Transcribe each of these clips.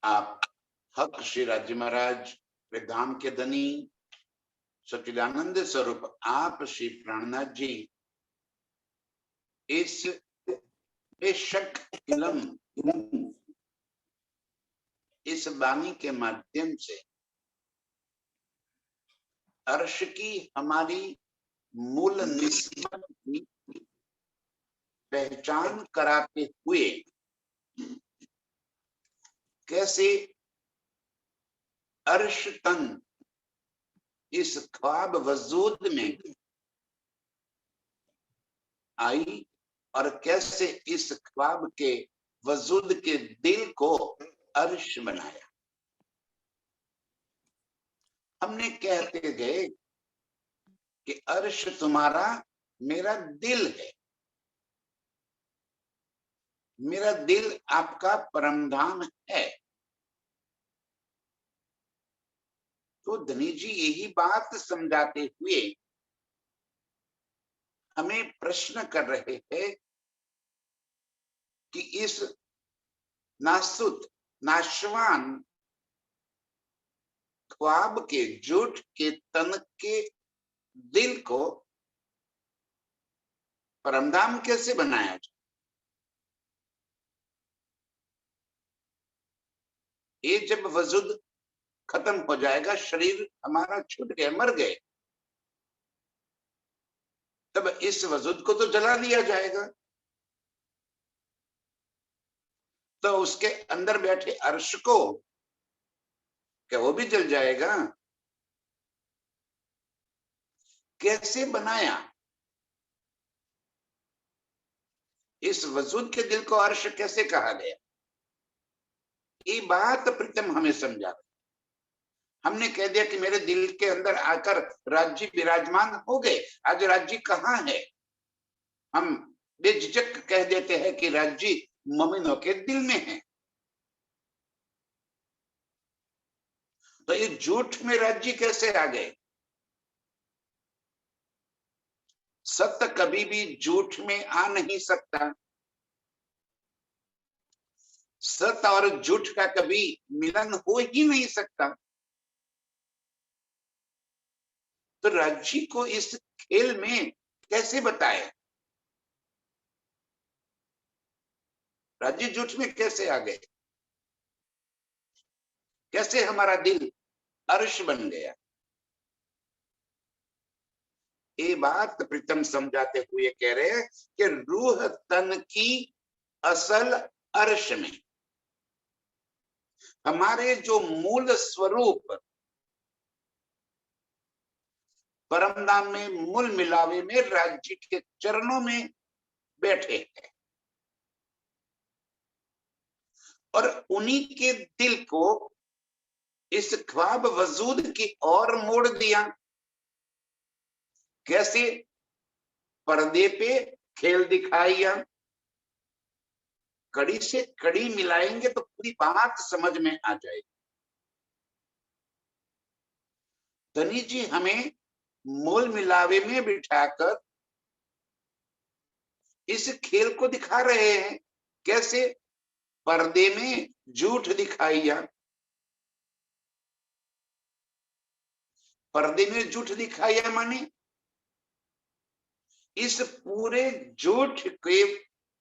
आप हक श्री राज्य महाराज विधाम के धनी सच्चिदानंद स्वरूप आप श्री प्राणनाथ जी इस बेशक इलम इस वाणी के माध्यम से अर्श की हमारी मूल निस्बत की पहचान कराते हुए कैसे अर्श तन इस ख्वाब वजूद में आई और कैसे इस ख्वाब के वजूद के दिल को अर्श बनाया। हमने कहते गए कि अर्श तुम्हारा मेरा दिल है, मेरा दिल आपका परमधाम है। तो धनी जी यही बात समझाते हुए हमें प्रश्न कर रहे हैं कि इस नासुत नाशवान ख्वाब के झूठ के तन के दिल को परमधाम कैसे बनाया जाए। ये जब वजूद खत्म हो जाएगा, शरीर हमारा छूट गया, मर गए, तब इस वजूद को तो जला दिया जाएगा। तो उसके अंदर बैठे अर्श को क्या वो भी जल जाएगा? कैसे बनाया? इस वजूद के दिल को अर्श कैसे कहा गया? ये बात प्रीतम हमें समझा। हमने कह दिया कि मेरे दिल के अंदर आकर राज्य विराजमान हो गए। आज राज्य कहाँ है? हम बेझिझक कह देते हैं कि राज्य मोमिनों के दिल में है। तो ये झूठ में राज्य कैसे आ गए? सत्य कभी भी झूठ में आ नहीं सकता। सत्य और झूठ का कभी मिलन हो ही नहीं सकता। तो राज्य को इस खेल में कैसे बताए? राज्य झूठ में कैसे आ गए? कैसे हमारा दिल अर्श बन गया? ये बात प्रीतम समझाते हुए कह रहे हैं कि रूह तन की असल अर्श में हमारे जो मूल स्वरूप परमधाम में मूल मिलावे में राज्य के चरणों में बैठे हैं और उन्हीं के दिल को इस ख्वाब वजूद की ओर मोड़ दिया। कैसे? पर्दे पे खेल दिखाया। कड़ी से कड़ी मिलाएंगे तो पूरी बात समझ में आ जाएगी। धनी जी हमें मूल मिलावे में बिठाकर इस खेल को दिखा रहे हैं। कैसे? पर्दे में झूठ दिखाइया। पर्दे में झूठ दिखाइया माने इस पूरे झूठ के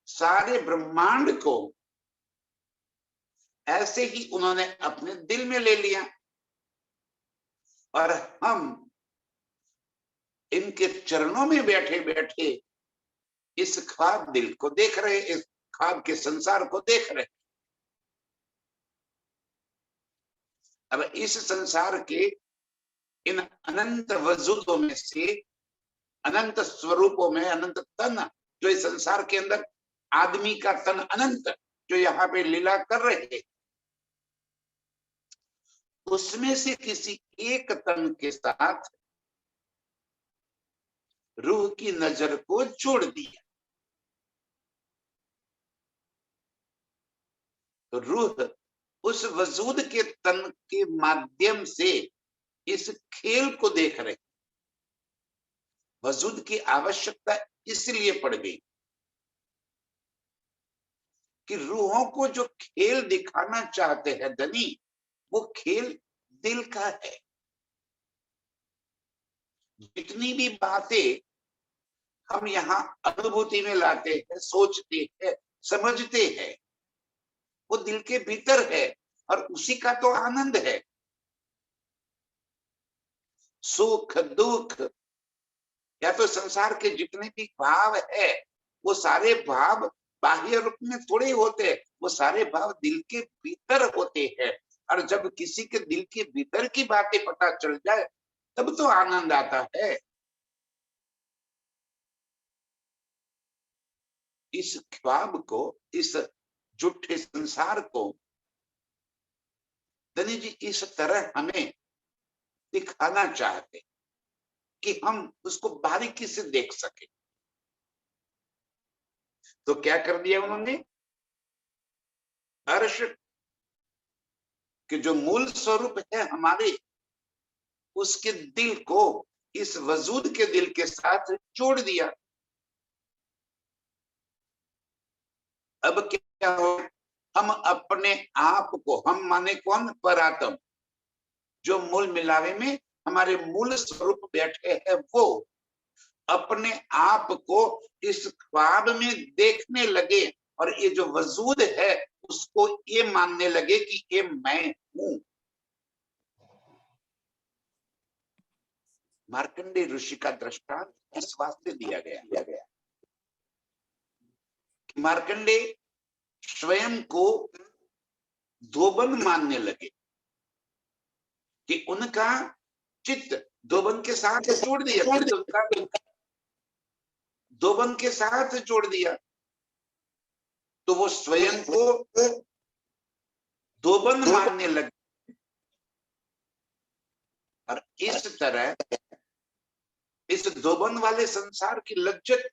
सारे ब्रह्मांड को ऐसे ही उन्होंने अपने दिल में ले लिया और हम इनके चरणों में बैठे बैठे इस ख्वाब दिल को देख रहे, इस ख्वाब के संसार को देख रहे। अब इस संसार के इन अनंत वजूदों में से, अनंत स्वरूपों में, अनंत तन जो इस संसार के अंदर आदमी का तन अनंत जो यहाँ पे लीला कर रहे, उसमें से किसी एक तन के साथ रूह की नजर को जोड़ दिया। तो रूह उस वजूद के तन के माध्यम से इस खेल को देख रहे। वजूद की आवश्यकता इसलिए पड़ गई कि रूहों को जो खेल दिखाना चाहते हैं धनी, वो खेल दिल का है। जितनी भी बातें हम यहाँ अनुभूति में लाते हैं, सोचते हैं, समझते हैं, वो दिल के भीतर है और उसी का तो आनंद है। सुख दुख या तो संसार के जितने भी भाव है, वो सारे भाव बाह्य रूप में थोड़े होते हैं, वो सारे भाव दिल के भीतर होते हैं। और जब किसी के दिल के भीतर की बातें पता चल जाए, तब तो आनंद आता है। इस ख्वाब को, इस झूठे संसार को धनी जी इस तरह हमें दिखाना चाहते कि हम उसको बारीकी से देख सके। तो क्या कर दिया उन्होंने? अर्श के जो मूल स्वरूप है हमारे, उसके दिल को इस वजूद के दिल के साथ जोड़ दिया। अब क्या हो, हम अपने आप को, हम माने कौन? परात्म, जो मूल मिलावे में हमारे मूल स्वरूप बैठे हैं, वो अपने आप को इस ख्वाब में देखने लगे और ये जो वजूद है उसको ये मानने लगे कि ये मैं हूं। मार्कंडेय ऋषि का दृष्टांत इस वास्ते दिया गया। मार्कंडेय स्वयं को धोबन मानने लगे कि उनका चित्त धोबन के साथ जोड़ दिया, धोबन के साथ जोड़ दिया, तो वो स्वयं को धोबन मानने लगे। और इस तरह इस धोबन वाले संसार की लज्जत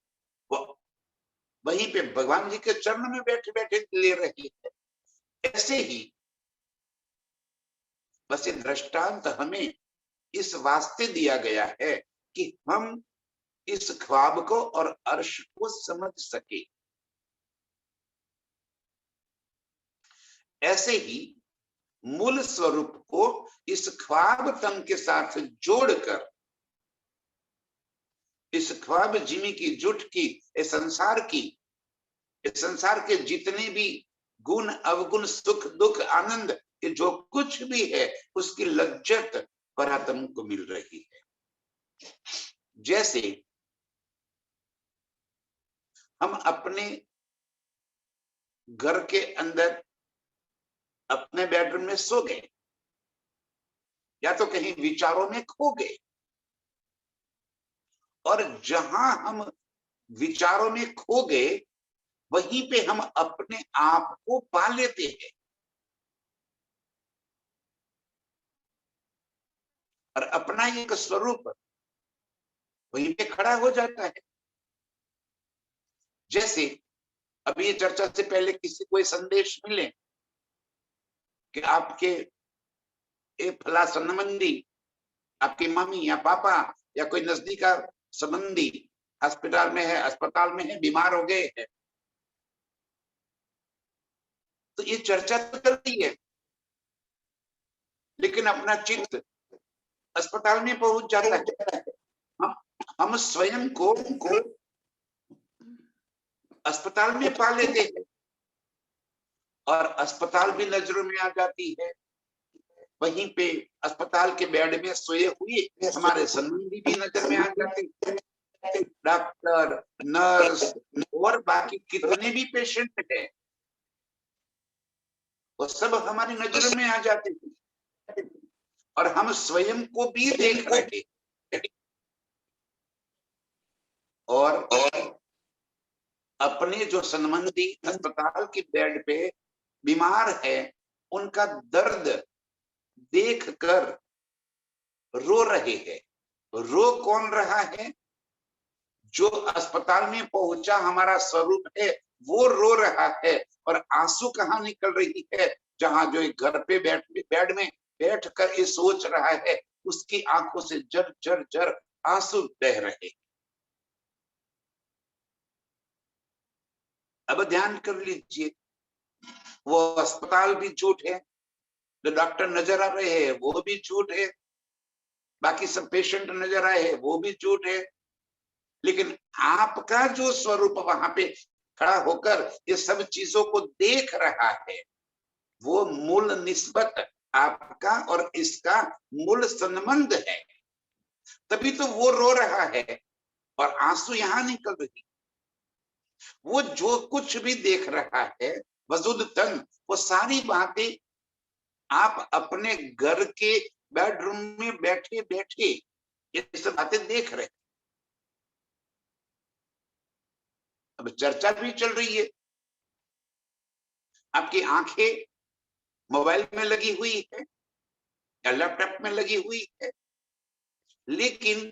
वहीं पे भगवान जी के चरण में बैठे बैठे ले रही है। ऐसे ही बस ये दृष्टांत हमें इस वास्ते दिया गया है कि हम इस ख्वाब को और अर्श को समझ सके। ऐसे ही मूल स्वरूप को इस ख्वाब तन के साथ जोड़कर, इस ख्वाब जिमी की जुट की, इस संसार के जितने भी गुण अवगुण सुख दुख आनंद, ये जो कुछ भी है, उसकी लज्जत परात्म को मिल रही है। जैसे हम अपने घर के अंदर अपने बेडरूम में सो गए या तो कहीं विचारों में खो गए, और जहां हम विचारों में खो गए वहीं पे हम अपने आप को पा लेते हैं और अपना एक स्वरूप वहीं पे खड़ा हो जाता है। जैसे अभी ये चर्चा से पहले किसी कोई संदेश मिले कि आपके फला संबंधी, आपकी मम्मी या पापा या कोई नजदीक का संबंधी अस्पताल में है, बीमार हो गए हैं, तो ये चर्चा तो चल रही है, लेकिन अपना चित्त अस्पताल में पहुंच जाता है। हम स्वयं को अस्पताल में पा लेते हैं और अस्पताल भी नजरों में आ जाती है। वहीं पे अस्पताल के बेड में सोए हुए हमारे संबंधी भी नजर में आ जाते हैं, डॉक्टर, नर्स और बाकी कितने भी पेशेंट हैं, वो सब हमारी नजर में आ जाते हैं और हम स्वयं को भी देख रहे हैं। और अपने जो संबंधी अस्पताल के बेड पे बीमार है, उनका दर्द देखकर रो रहे हैं। रो कौन रहा है? जो अस्पताल में पहुंचा हमारा स्वरूप है, वो रो रहा है। और आंसू कहाँ निकल रही है? जहां जो एक घर पे बेड में बैठ कर ये सोच रहा है, उसकी आंखों से जर जर जर आंसू बह रहे। अब ध्यान कर लीजिए, वो अस्पताल भी झूठ है, जो डॉक्टर नजर आ रहे हैं वो भी झूठ है, बाकी सब पेशेंट नजर आए हैं वो भी झूठ है। लेकिन आपका जो स्वरूप वहां पे खड़ा होकर ये सब चीजों को देख रहा है, वो मूल निस्बत आपका और इसका मूल संबंध है। तभी तो वो रो रहा है और आंसू यहां निकल रही। वो जो कुछ भी देख रहा है वजूद तन, वो सारी बातें आप अपने घर के बेडरूम में बैठे बैठे ये सब बातें देख रहे। अब चर्चा भी चल रही है, आपकी आंखें मोबाइल में लगी हुई है या लैपटॉप में लगी हुई है, लेकिन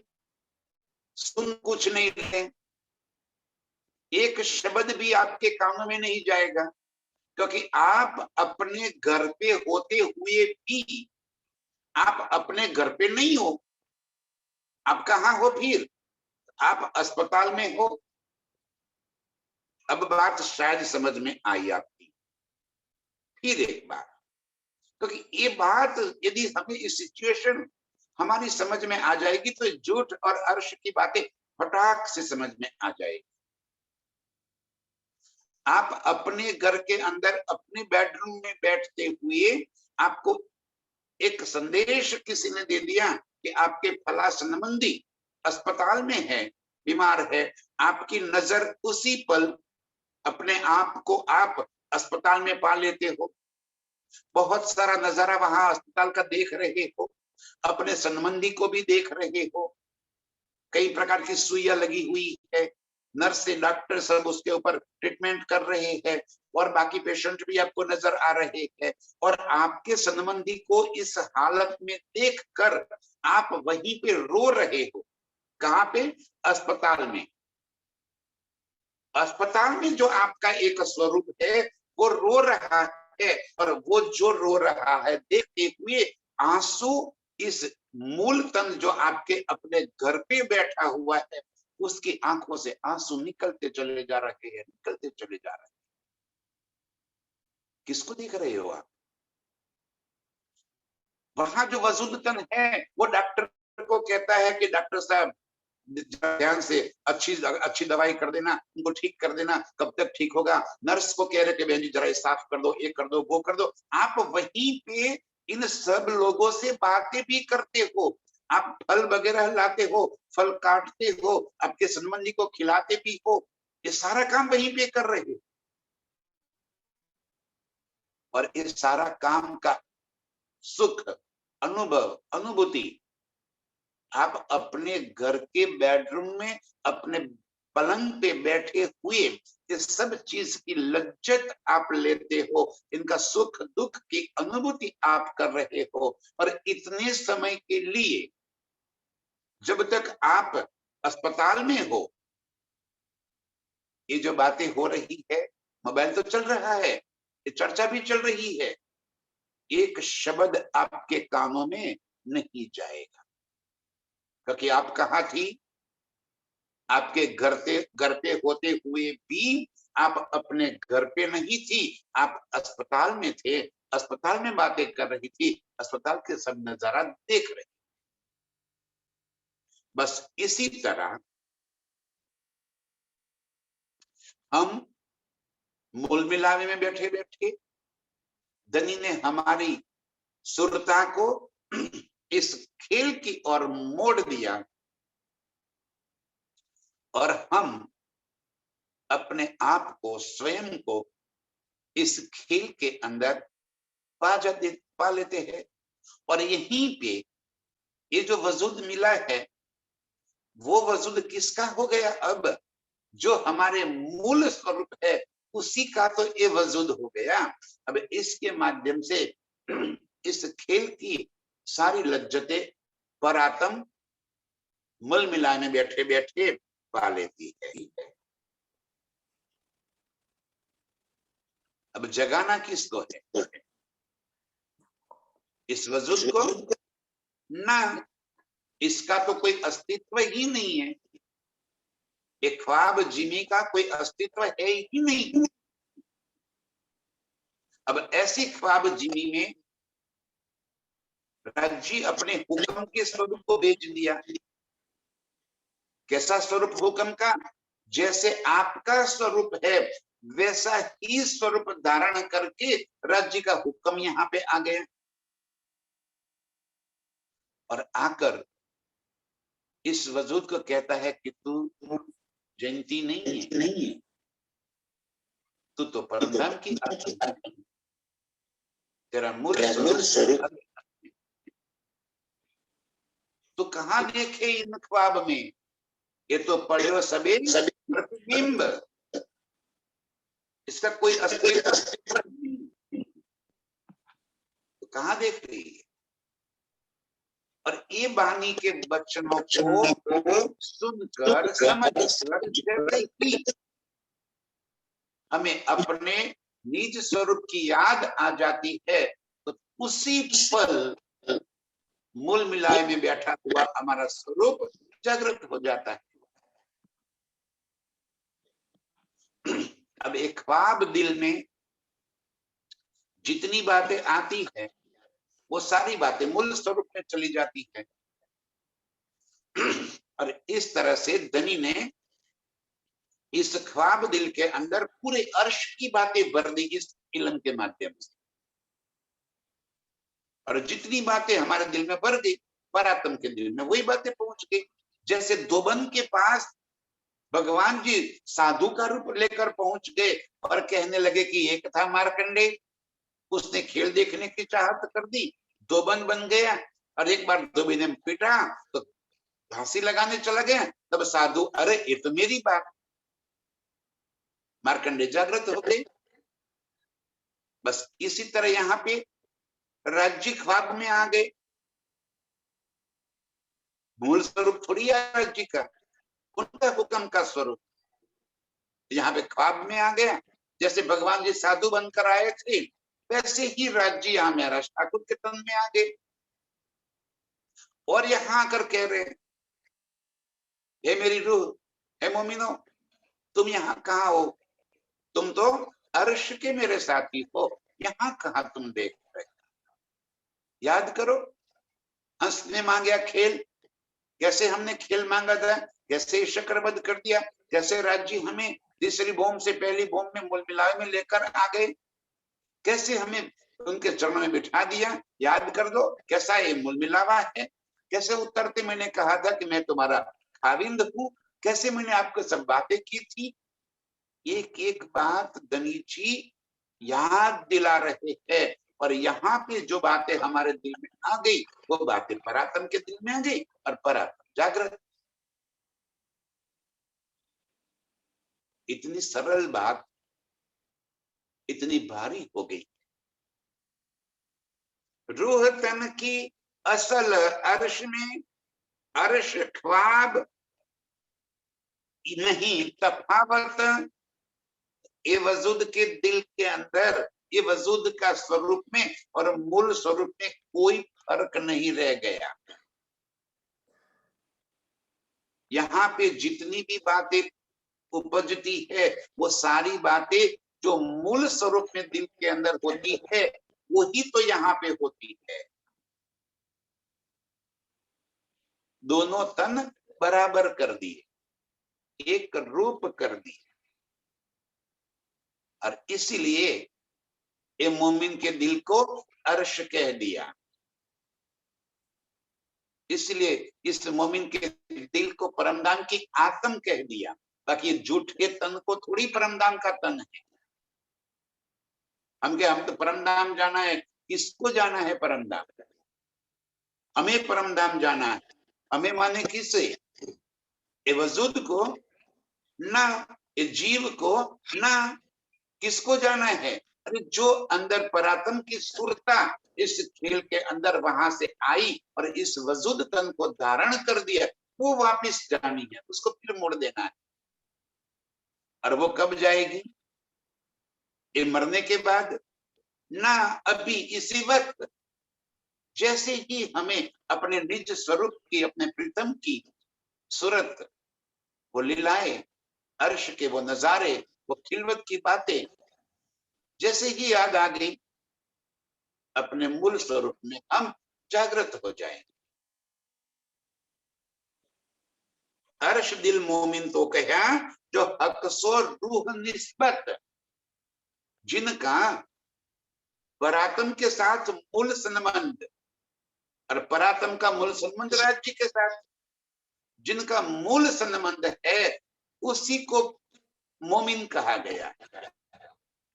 सुन कुछ नहीं रहे। एक शब्द भी आपके कानों में नहीं जाएगा, क्योंकि आप अपने घर पे होते हुए भी आप अपने घर पे नहीं हो। आप कहाँ हो फिर? आप अस्पताल में हो। अब बात शायद समझ में आई आपकी। फिर एक बार, क्योंकि ये बात यदि हमें इस सिचुएशन हमारी समझ में आ जाएगी तो झूठ और अर्श की बातें फटाक से समझ में आ जाएगी। आप अपने घर के अंदर अपने बेडरूम में बैठते हुए आपको एक संदेश किसी ने दे दिया कि आपके फला संबंधी अस्पताल में है, बीमार है। आपकी नजर उसी पल अपने आप को आप अस्पताल में पा लेते हो। बहुत सारा नजारा वहां अस्पताल का देख रहे हो, अपने संबंधी को भी देख रहे हो। कई प्रकार की सुइयां लगी हुई है, नर्स से डॉक्टर सब उसके ऊपर ट्रीटमेंट कर रहे हैं और बाकी पेशेंट भी आपको नजर आ रहे हैं। और आपके संबंधी को इस हालत में देखकर आप वहीं पे रो रहे हो। कहाँ पे? अस्पताल में। अस्पताल में जो आपका एक स्वरूप है वो रो रहा है, और वो जो रो रहा है देखते हुए आंसू इस मूल तन जो आपके अपने घर पे बैठा हुआ है उसकी आंखों से आंसू निकलते चले जा रहे हैं, निकलते चले जा रहे हैं। किसको देख रहे हो आप? वहां जो वजूद तन है वो डॉक्टर को कहता है कि डॉक्टर साहब ध्यान से अच्छी अच्छी दवाई कर देना, उनको ठीक कर देना, कब तक ठीक होगा। नर्स को कह रहे कि बहन जी जरा साफ कर दो, ये कर दो, वो कर दो। आप वहीं पे इन सब लोगों से बातें भी करते हो, आप फल वगैरह लाते हो, फल काटते हो, आपके संबंधी को खिलाते भी हो, ये सारा काम वहीं पे कर रहे हो। और इस सारा काम का सुख, अनुभव, अनुभूति आप अपने घर के बेडरूम में अपने पलंग पे बैठे हुए इस सब चीज की लज्जत आप लेते हो, इनका सुख दुख की अनुभूति आप कर रहे हो। और इतने समय के लिए जब तक आप अस्पताल में हो, ये जो बातें हो रही है, मोबाइल तो चल रहा है, ये चर्चा भी चल रही है, एक शब्द आपके कानों में नहीं जाएगा। क्योंकि आप कहाँ थी? आपके घर पे होते हुए भी आप अपने घर पे नहीं थी, आप अस्पताल में थे, अस्पताल में बातें कर रही थी, अस्पताल के सब नजारा देख रहे। बस इसी तरह हम मूल मिलावे में बैठे बैठे धनी ने हमारी सुरता को इस खेल की ओर मोड़ दिया, और हम अपने आप को, स्वयं को इस खेल के अंदर पा लेते हैं। और यहीं पे ये जो वजूद मिला है वो वजूद किसका हो गया? अब जो हमारे मूल स्वरूप है उसी का तो ये वजूद हो गया। अब इसके माध्यम से इस खेल की सारी लज्जतें परातम मल मिलाने बैठे बैठे पा लेती है। अब जगाना किसको है? इस वजूद को ना, इसका तो कोई अस्तित्व ही नहीं है। एक ख्वाब जीने का कोई अस्तित्व है ही नहीं। अब ऐसी ख्वाब जीनी में राज्य अपने हुक्म के स्वरूप को भेज दिया। कैसा स्वरूप हुक्म का? जैसे आपका स्वरूप है वैसा ही स्वरूप धारण करके राज्य का हुक्म यहाँ पे आ गया और आकर इस वजूद को कहता है कि तू जयंती नहीं है, तू तो परमधाम की आत्मा, तेरा मूल स्वरूप। तो कहाँ देखे इन ख्वाब में? ये तो पढ़ो सभी प्रतिबिंब, इसका कोई अस्तित्व नहीं। तो कहाँ देख रही है? और ये वाणी के वचनों को सुनकर समझकर ही हमें अपने निज स्वरूप की याद आ जाती है। तो उसी पल मूल मिलाए में बैठा हुआ हमारा स्वरूप जागृत हो जाता है। अब एक ख्वाब दिल में जितनी बातें आती है वो सारी बातें मूल स्वरूप में चली जाती है। और इस तरह से धनी ने इस ख्वाब दिल के अंदर पूरे अर्श की बातें भर दी इस इल्म के माध्यम से। और जितनी बातें हमारे दिल में भर गई परात्म के दिल में वही बातें पहुंच गई। जैसे दोबन के पास भगवान जी साधु का रूप लेकर पहुंच गए और कहने लगे कि एक था मार्कंडे, उसने खेल देखने की चाहत कर दी, दोबन बन गया और एक बार धोबी ने पीटा तो फांसी लगाने चला गया। तब साधु, अरे ये तो मेरी बात। मार्कंडे जागृत हो गए। बस इसी तरह यहाँ पे राज्य ख्वाब में आ गए। मूल स्वरूप थोड़ी है राज्य का, उनका हुक्म का स्वरूप यहाँ पे ख्वाब में आ गया। जैसे भगवान जी साधु बनकर आए थे वैसे ही राज्य यहाँ महाराज ठाकुर के तन में आ गए। और यहाँ आकर कह रहे, हे मेरी रूह, हे मोमिनो, तुम यहाँ कहाँ हो? तुम तो अर्श के मेरे साथी हो, यहाँ कहाँ तुम देख रहे? याद करो, हंस ने मांगा खेल, कैसे हमने खेल मांगा था, कैसे शक्रवध कर दिया, कैसे राज्य हमें तीसरी भूम से पहली भूम में मूल मिलावे में लेकर आ गए, कैसे हमें उनके चरणों में बिठा दिया। याद कर दो कैसा ये मूल मिलावा है। कैसे उतरते मैंने कहा था कि मैं तुम्हारा खाविंद हूँ, कैसे मैंने आपको सब बातें की थी। एक एक बात गणित याद दिला रहे हैं। और यहाँ पे जो बातें हमारे दिल में आ गई वो बातें परात्म के दिल में आ गई और परात्म जागृत। इतनी सरल बात इतनी भारी हो गई। रूह तन की असल अर्श में अर्श ख्वाब नहीं, तफावत ये वजूद के दिल के अंदर, ये वजूद का स्वरूप में और मूल स्वरूप में कोई फर्क नहीं रह गया। यहाँ पे जितनी भी बातें उपजती है वो सारी बातें जो मूल स्वरूप में दिल के अंदर होती है वही तो यहाँ पे होती है। दोनों तन बराबर कर दिए, एक रूप कर दिए। और इसीलिए ये मोमिन के दिल को अर्श कह दिया। इसलिए इस मोमिन के दिल को परमधाम की आत्म कह दिया। बाकी झूठ के तन को थोड़ी परमधाम का तन है। हम तो परमधाम जाना है। किसको जाना है परमधाम? हमें परमधाम जाना है। हमें माने किसे? ये वजूद को ना, ये जीव को ना, किसको जाना है? अरे जो अंदर परात्म की सुरता इस खेल के अंदर वहां से आई और इस वजूद तन को धारण कर दिया, वो वापिस जानी है, उसको फिर मोड़ देना है। और वो कब जाएगी? ये मरने के बाद ना, अभी इसी वक्त। जैसे ही हमें अपने निज स्वरूप की, अपने प्रीतम की सूरत, वो लीलाएं, अर्श के वो नजारे, वो खिलवत की बातें जैसे ही याद आ गई, अपने मूल स्वरूप में हम जागृत हो जाएंगे। अर्श दिल मोमिन तो कहा जो हक सो रूह निस्बत, जिनका परात्म के साथ मूल संबंध, और परात्म का मूल संबंध राज्य के साथ, जिनका मूल संबंध है उसी को मोमिन कहा गया।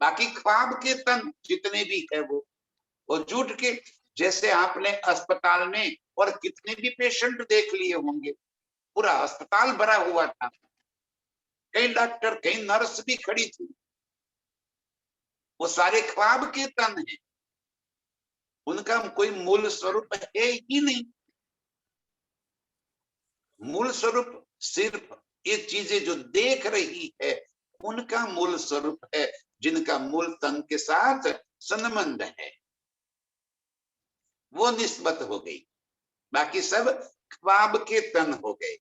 बाकी ख्वाब के तन जितने भी है वो झूठ के। जैसे आपने अस्पताल में और कितने भी पेशेंट देख लिए होंगे, पूरा अस्पताल भरा हुआ था, कई डॉक्टर कई नर्स भी खड़ी थी, वो सारे ख्वाब के तन हैं, उनका कोई मूल स्वरूप है ही नहीं। मूल स्वरूप सिर्फ ये चीजें जो देख रही है उनका मूल स्वरूप है, जिनका मूल तन के साथ संबंध है, वो निस्बत हो गई। बाकी सब ख्वाब के तन हो गए।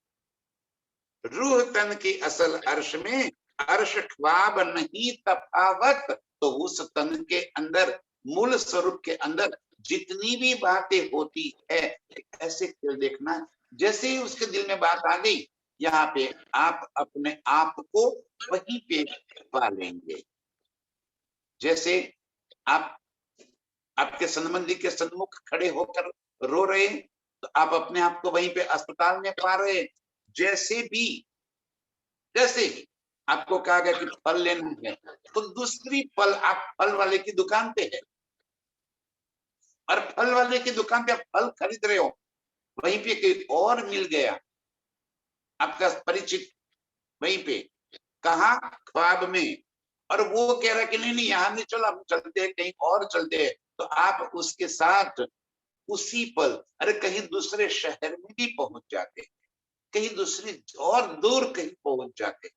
रूह तन की असल अर्श में अर्श ख्वाब नहीं तफावत, तो उस तन के अंदर मूल स्वरूप के अंदर जितनी भी बातें होती है, ऐसे देखना, जैसे ही उसके दिल में बात आ गई, यहाँ पे आप अपने आप को वहीं पे पा लेंगे। जैसे आप आपके संबंधी के सन्मुख खड़े होकर रो रहे, तो आप अपने आप को वहीं पे अस्पताल में पा रहे। जैसे ही आपको कहा गया कि फल लेना है, तो दूसरी फल आप फल वाले की दुकान पे है, और फल वाले की दुकान पे आप फल खरीद रहे हो, वहीं पे कोई और मिल गया आपका परिचित, वहीं पे, कहा ख्वाब में, और वो कह रहा कि नहीं नहीं यहाँ नहीं चलो, हम चलते हैं कहीं और चलते हैं, तो आप उसके साथ उसी पल, अरे कहीं दूसरे शहर में भी पहुंच जाते, कहीं दूसरी और दूर कहीं पहुंच जाते,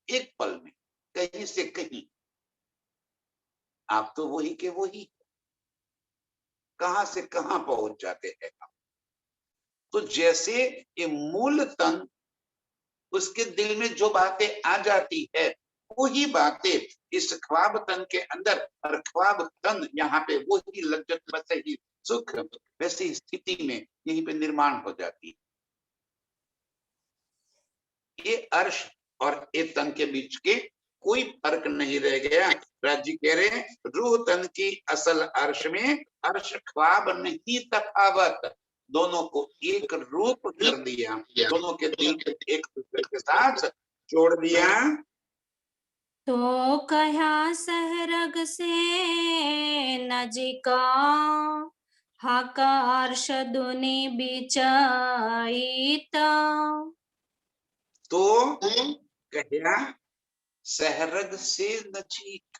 एक पल में कहीं से कहीं। आप तो वही के वही, कहां से कहां पहुंच जाते हैं आप। तो जैसे ये मूल तन, उसके दिल में जो बातें आ जाती है वही बातें इस ख्वाब तन के अंदर, और ख्वाब तन यहाँ पे वही लज्जत, वैसे ही सुख, वैसी स्थिति में यहीं पे निर्माण हो जाती है। ये अर्श और ये तन के बीच के कोई फर्क नहीं रह गया। राज जी कह रहे हैं रूह तन की असल अर्श में अर्श ख्वाब नहीं तफावत, दोनों को एक रूप कर दिया, दोनों के दिल को एक दूसरे के साथ जोड़ दिया। तो कहा सहरग से नजिका, हाका अर्श दुनी बिचाईत। तो कहा सहरग से नजीक।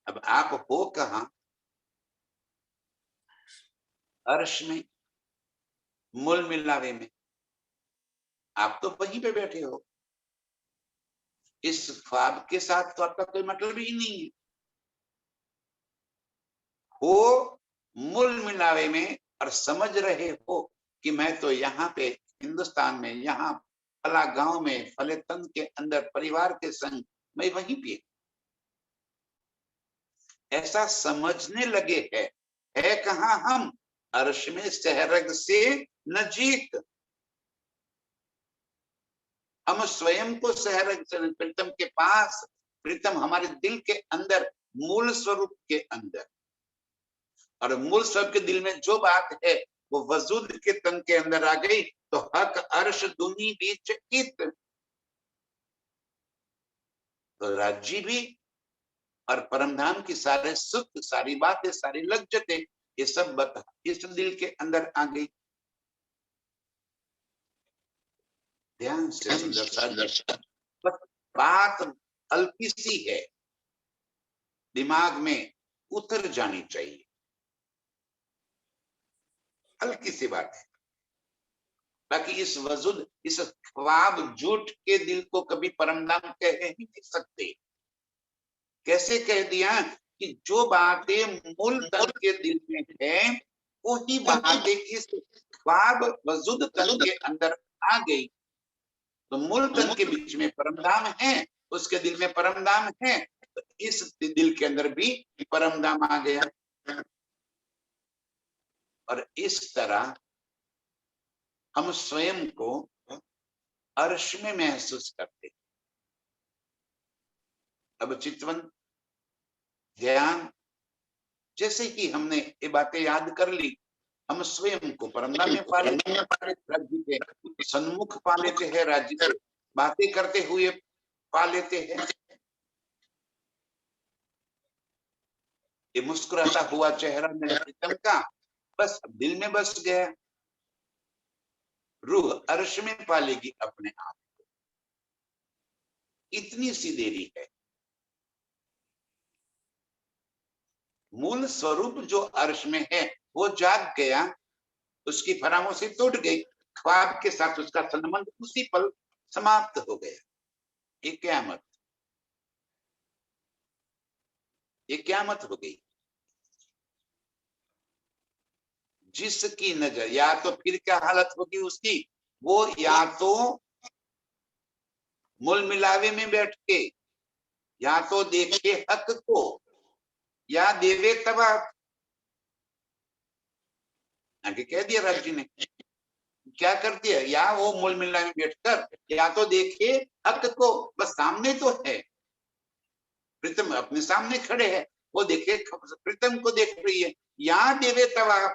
अब आप हो कहां? अर्श में, मूल मिलावे में, आप तो वहीं पे बैठे हो। इस ख्वाब के साथ तो आपका कोई मतलब ही नहीं है। हो मूल मिलावे में और समझ रहे हो कि मैं तो यहाँ पे हिंदुस्तान में, यहाँ फला गांव में फले तन के अंदर परिवार के संग मैं वहीं पे, ऐसा समझने लगे है कहाँ हम? अर्श में सहरग से नजीक। हम स्वयं को सहरग से प्रीतम के पास, प्रीतम हमारे दिल के अंदर, मूल स्वरूप के अंदर, और मूल स्वरूप के दिल में जो बात है वो वजूद के तन के अंदर आ गई, तो हक अर्श दुनी बीच इत, तो राज्य भी और परमधाम की सारे सुख, सारी बातें, सारी लज्जतें, ये सब बता इस दिल के अंदर आ गई। ध्यान से सुंदर बात हल्की सी है, दिमाग में उतर जानी चाहिए, हल्की सी बात है। बाकी इस वजूद, इस ख्वाब झूठ के दिल को कभी परमधाम कह ही नहीं सकते। कैसे कह दिया कि जो बातें मूल तन के दिल में है वही बातें इस ख्वाब वजूद तन के अंदर आ गई, तो मूल तन के बीच में परमधाम है, उसके दिल में परमधाम है, तो इस दिल के अंदर भी परम धाम आ गया। और इस तरह हम स्वयं को अर्श में महसूस करते। अब चितवन ध्यान जैसे ही हमने ये बातें याद कर ली, हम स्वयं को परमधाम में पा लेते हैं, राज्य के सन्मुख पा लेते हैं, राज्य से बातें करते हुए पा लेते हैं। ये मुस्कुराता हुआ चेहरा मेरे प्रीतम का बस दिल में बस गया। रूह अर्श में पा लेगी अपने आप को। इतनी सी देरी है। मूल स्वरूप जो अर्श में है वो जाग गया, उसकी फरामोशी टूट गई, ख्वाब के साथ उसका संबंध उसी पल समाप्त हो गया। ये क़यामत, ये क़यामत हो गई। जिसकी नजर, या तो फिर क्या हालत होगी उसकी, वो या तो मूल मिलावे में बैठ के या तो देखे हक को या देवे तबाह। आगे कह दिया राज जी ने, क्या कर दिया, या वो मूल मिलावे में बैठकर या तो देखे हक को, बस सामने तो है, प्रीतम अपने सामने खड़े हैं, वो देखे प्रीतम को देख रही है, या देवे तबाह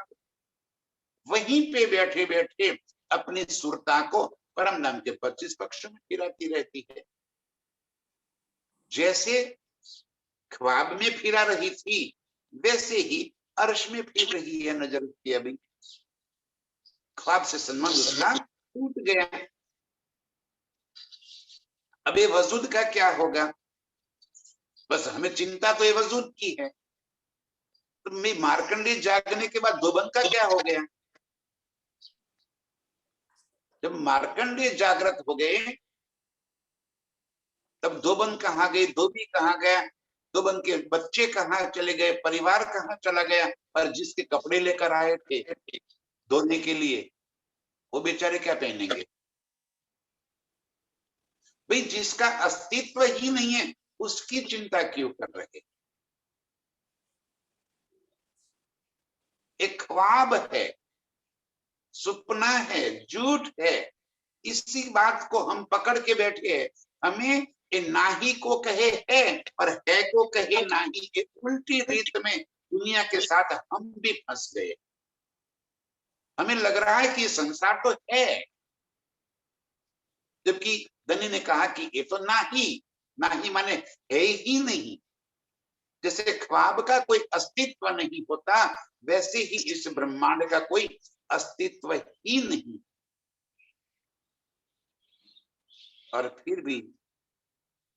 वहीं पे बैठे बैठे अपनी सुरता को परम धाम के 25 पक्षों में फिराती रहती है। जैसे ख्वाब में फिरा रही थी वैसे ही अर्श में फिर रही है नजर उसकी। अभी ख्वाब से संबंध उसका टूट गया। अब ये वजूद का क्या होगा, बस हमें चिंता तो ये वजूद की है। तो मैं मार्कंडेय जागने के बाद धोबन का क्या हो गया। जब मार्कंडेय जागृत हो गए तब धोबन कहाँ गए, धोबी कहाँ गया, धोबन के बच्चे कहाँ चले गए, परिवार कहाँ चला गया, और जिसके कपड़े लेकर आए थे धोने के लिए वो बेचारे क्या पहनेंगे। भाई जिसका अस्तित्व ही नहीं है उसकी चिंता क्यों कर रहे। एक ख्वाब है, सपना है, झूठ है, इसी बात को हम पकड़ के बैठे हैं। हमें नाही को कहे है और है को कहे नाही, के उल्टी रीत में दुनिया के साथ हम भी फंस गए। हमें लग रहा है कि संसार तो है, जबकि धनी ने कहा कि ये तो नाही, नाही माने है ही नहीं। जैसे ख्वाब का कोई अस्तित्व नहीं होता वैसे ही इस ब्रह्मांड का कोई अस्तित्व ही नहीं। और फिर भी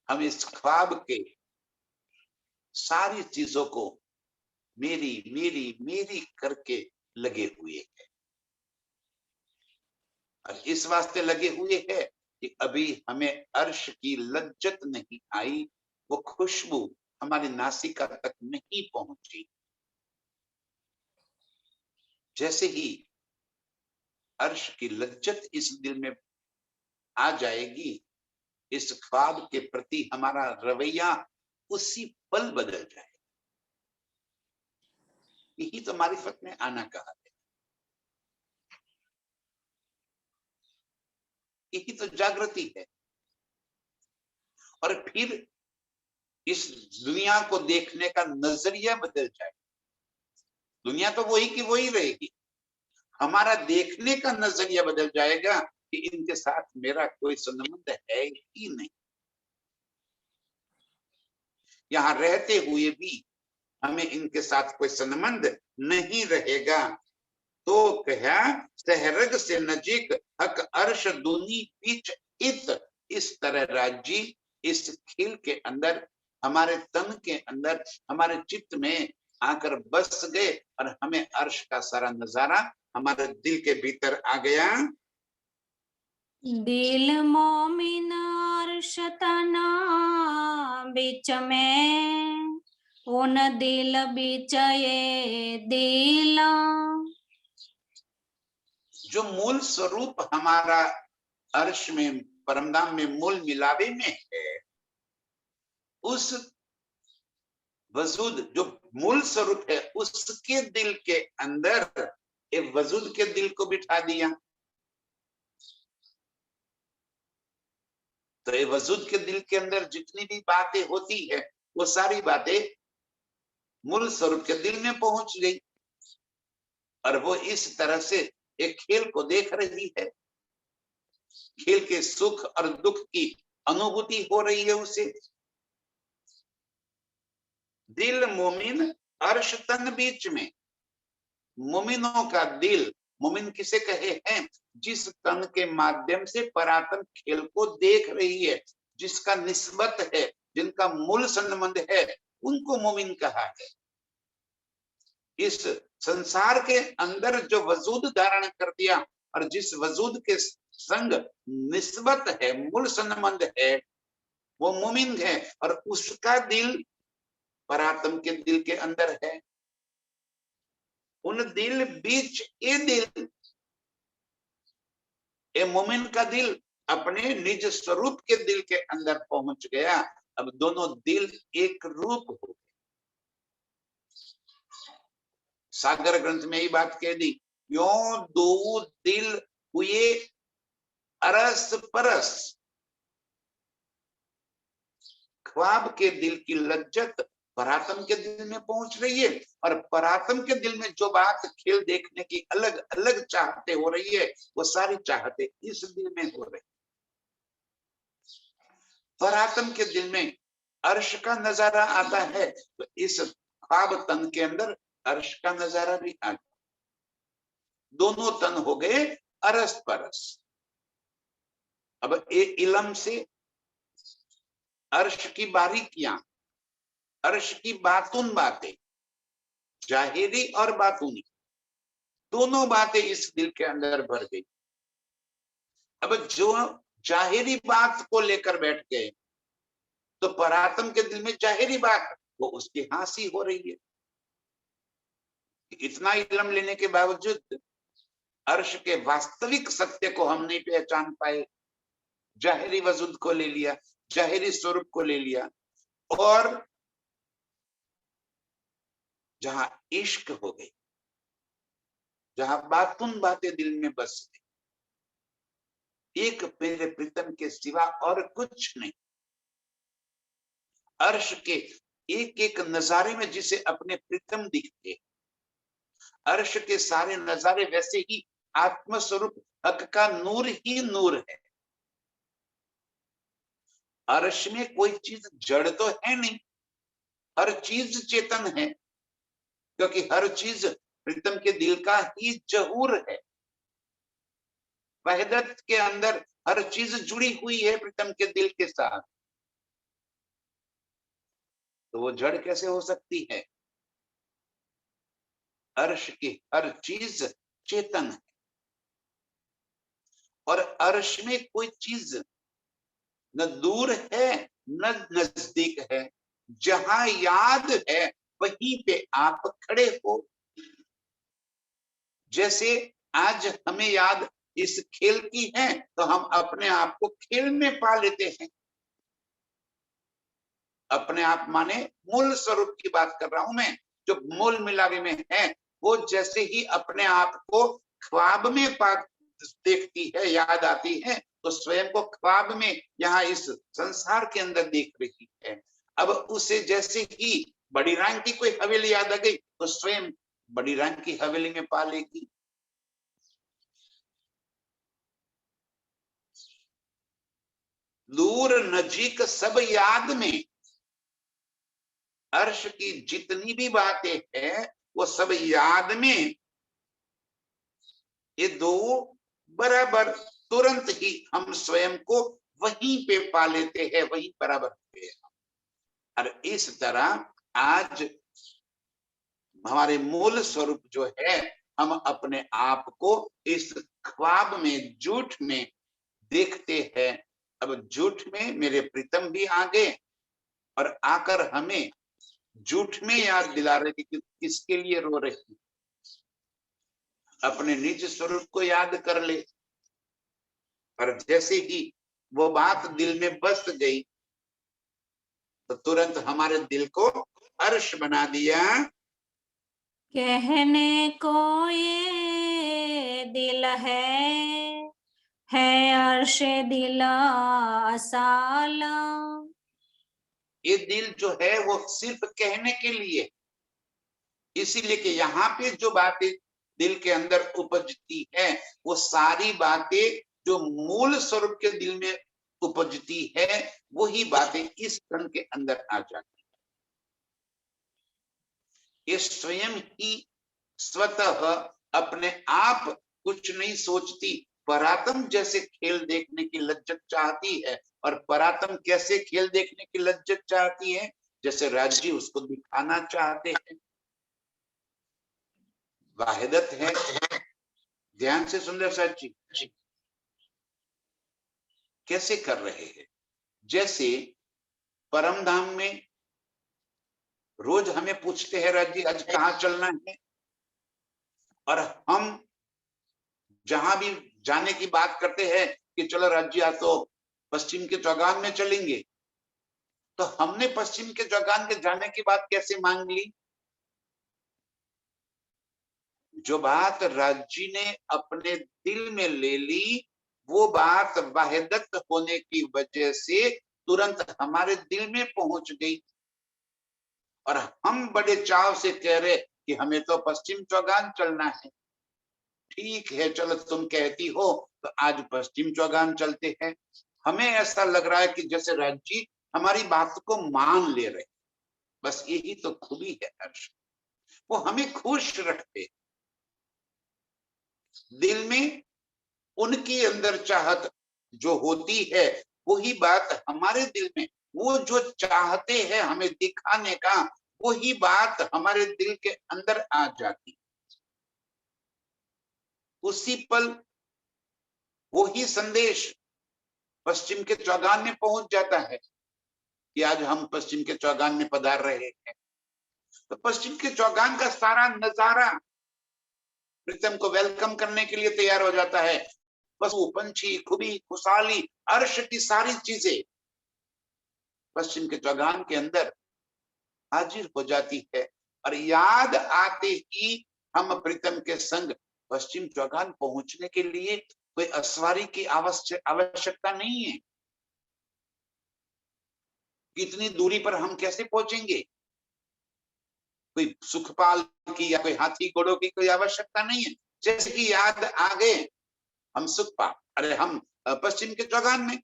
हम इस ख्वाब के सारी चीजों को मेरी मेरी मेरी करके लगे हुए हैं। और इस वास्ते लगे हुए हैं कि अभी हमें अर्श की लज्जत नहीं आई, वो खुशबू हमारी नासिका तक नहीं पहुंची। जैसे ही अर्श की लज्जत इस दिल में आ जाएगी, इस ख्वाब के प्रति हमारा रवैया उसी पल बदल जाए। यही तो मारिफत में आना कहा है, यही तो जागृति है। और फिर इस दुनिया को देखने का नजरिया बदल जाए। दुनिया तो वही की वही रहेगी, हमारा देखने का नजरिया बदल जाएगा कि इनके साथ मेरा कोई संबंध है ही नहीं। यहाँ रहते हुए भी हमें इनके साथ कोई संबंध नहीं रहेगा। तो कहा सहरग से नजीक हक अर्श दूनी बीच इत, इस तरह राज्य इस खील के अंदर, हमारे तन के अंदर, हमारे चित्त में आकर बस गए और हमें अर्श का सारा नजारा हमारे दिल के भीतर आ गया। दिल मोमिन अर्श तना बीच में, उन दिल बीच ये दिल। जो मूल स्वरूप हमारा अर्श में परमधाम में मूल मिलावे में है, उस वजूद जो मूल स्वरूप है उसके दिल के अंदर एक वजूद के दिल को बिठा दिया। तो ये वजूद के दिल के अंदर जितनी भी बातें होती है वो सारी बातें मूल स्वरूप के दिल में पहुंच गई और वो इस तरह से एक खेल को देख रही है। खेल के सुख और दुख की अनुभूति हो रही है उसे। दिल मोमिन अर्श तन बीच में। मोमिनों का दिल, मोमिन किसे कहे हैं? जिस तन के माध्यम से परात्म खेल को देख रही है, जिसका निस्बत है, जिनका मूल संबंध है, उनको मोमिन कहा है। इस संसार के अंदर जो वजूद धारण कर दिया और जिस वजूद के संग निस्बत है, मूल संबंध है, वो मोमिन है और उसका दिल परात्म के दिल के अंदर है। उन दिल बीच ये दिल, ये मोमिन का दिल अपने निज स्वरूप के दिल के अंदर पहुंच गया। अब दोनों दिल एक रूप हो गए। सागर ग्रंथ में ही बात कह दी, यो दो दिल हुए अरस परस। ख्वाब के दिल की लज्जत परात्म के दिल में पहुंच रही है और परात्म के दिल में जो बात खेल देखने की अलग अलग चाहते हो रही है, वो सारी चाहते इस दिल में हो रही। परात्म के दिल में अर्श का नजारा आता है तो इस ख्वाब तन के अंदर अर्श का नजारा भी आ गया। दोनों तन हो गए अरस परस। अब ए इलम से अर्श की बारीकियां, अर्श की बातून बातें, जाहिरी और बातूनी, दोनों बातें इस दिल के अंदर भर गई। अब जो जाहिरी बात को लेकर बैठ गए तो परात्म के दिल में जाहिरी बात वो उसकी हंसी हो रही है। इतना इल्म लेने के बावजूद अर्श के वास्तविक सत्य को हम नहीं पहचान पाए। जाहिरी वजूद को ले लिया, जाहिरी स्वरूप को ले लिया और जहां इश्क हो गई, जहां बातून बातें दिल में बस गई, एक मेरे प्रीतम के सिवा और कुछ नहीं। अर्श के एक एक नजारे में जिसे अपने प्रीतम दिखते, अर्श के सारे नजारे वैसे ही आत्मस्वरूप हक का नूर ही नूर है। अर्श में कोई चीज जड़ तो है नहीं, हर चीज चेतन है क्योंकि हर चीज प्रीतम के दिल का ही जहूर है। वहदत के अंदर हर चीज जुड़ी हुई है प्रीतम के दिल के साथ, तो वो जड़ कैसे हो सकती है? अर्श की हर चीज चेतन है और अर्श में कोई चीज न दूर है न नजदीक है। जहां याद है वहीं पे आप खड़े हो। जैसे आज हमें याद इस खेल की है तो हम अपने आप को खेल में पा लेते हैं। अपने आप माने मूल स्वरूप की बात कर रहा हूं मैं, जो मूल मिलावे में है वो जैसे ही अपने आप को ख्वाब में पा देखती है, याद आती है, तो स्वयं को ख्वाब में यहाँ इस संसार के अंदर देख रही है। अब उसे जैसे ही बड़ी रांग की कोई हवेली याद आ गई तो स्वयं बड़ी रांग की हवेली में पा लेगी। दूर नजीक सब याद में अर्श की जितनी भी बातें हैं वो सब याद में, ये दो बराबर तुरंत ही हम स्वयं को वहीं पे पा लेते हैं, वहीं बराबर होते हैं। और इस तरह आज हमारे मूल स्वरूप जो है, हम अपने आप को इस ख्वाब में, झूठ में देखते हैं। अब झूठ में मेरे प्रीतम भी आ गए और आकर हमें झूठ में याद दिला रहे कि किसके लिए रो रही। अपने निज स्वरूप को याद कर ले और जैसे ही वो बात दिल में बस गई तो तुरंत हमारे दिल को अर्श बना दिया। कहने को ये दिल है अर्श दिल असाल। ये दिल जो है वो सिर्फ कहने के लिए, इसीलिए कि यहाँ पे जो बातें दिल के अंदर उपजती है वो सारी बातें जो मूल स्वरूप के दिल में उपजती है वही बातें इस कण के अंदर आ जाती है। ये स्वयं ही स्वतः अपने आप कुछ नहीं सोचती। परातम जैसे खेल देखने की लज्जत चाहती है, और परातम कैसे खेल देखने की लज्जत चाहती है, जैसे राज्य उसको दिखाना चाहते हैं। वाहिदत है, ध्यान से सुन ले साहब जी, कैसे कर रहे हैं। जैसे परम धाम में रोज हमें पूछते हैं राज्य आज कहाँ चलना है, और हम जहां भी जाने की बात करते हैं कि चलो राज्य आ तो पश्चिम के चौगान में चलेंगे, तो हमने पश्चिम के चौगान के जाने की बात कैसे मांग ली। जो बात राज्य ने अपने दिल में ले ली वो बात वाहिदत होने की वजह से तुरंत हमारे दिल में पहुंच गई, और हम बड़े चाव से कह रहे कि हमें तो पश्चिम चौगान चलना है। ठीक है, चलो तुम कहती हो तो आज पश्चिम चौगान चलते हैं। हमें ऐसा लग रहा है कि जैसे राज्य हमारी बात को मान ले रहे। बस यही तो खूबी है हर्ष, वो हमें खुश रखते। दिल में उनके अंदर चाहत जो होती है वही बात हमारे दिल में, वो जो चाहते हैं हमें दिखाने का वही बात हमारे दिल के अंदर आ जाती। उसी पल वही संदेश पश्चिम के चौगान में पहुंच जाता है कि आज हम पश्चिम के चौगान में पधार रहे हैं। तो पश्चिम के चौगान का सारा नजारा प्रीतम को वेलकम करने के लिए तैयार हो जाता है। पशु पंछी खुबी खुशहाली अर्श की सारी चीजें पश्चिम के चौगान के अंदर हाजिर हो जाती है, और याद आते ही हम प्रीतम के संग पश्चिम चौगान पहुंचने के लिए कोई असवारी की आवश्यकता नहीं है। कितनी दूरी पर हम कैसे पहुंचेंगे, कोई सुखपाल की या कोई हाथी घोड़ों की कोई आवश्यकता नहीं है। जैसे कि याद आ गए हम सुखपाल, अरे हम पश्चिम के चौगान में,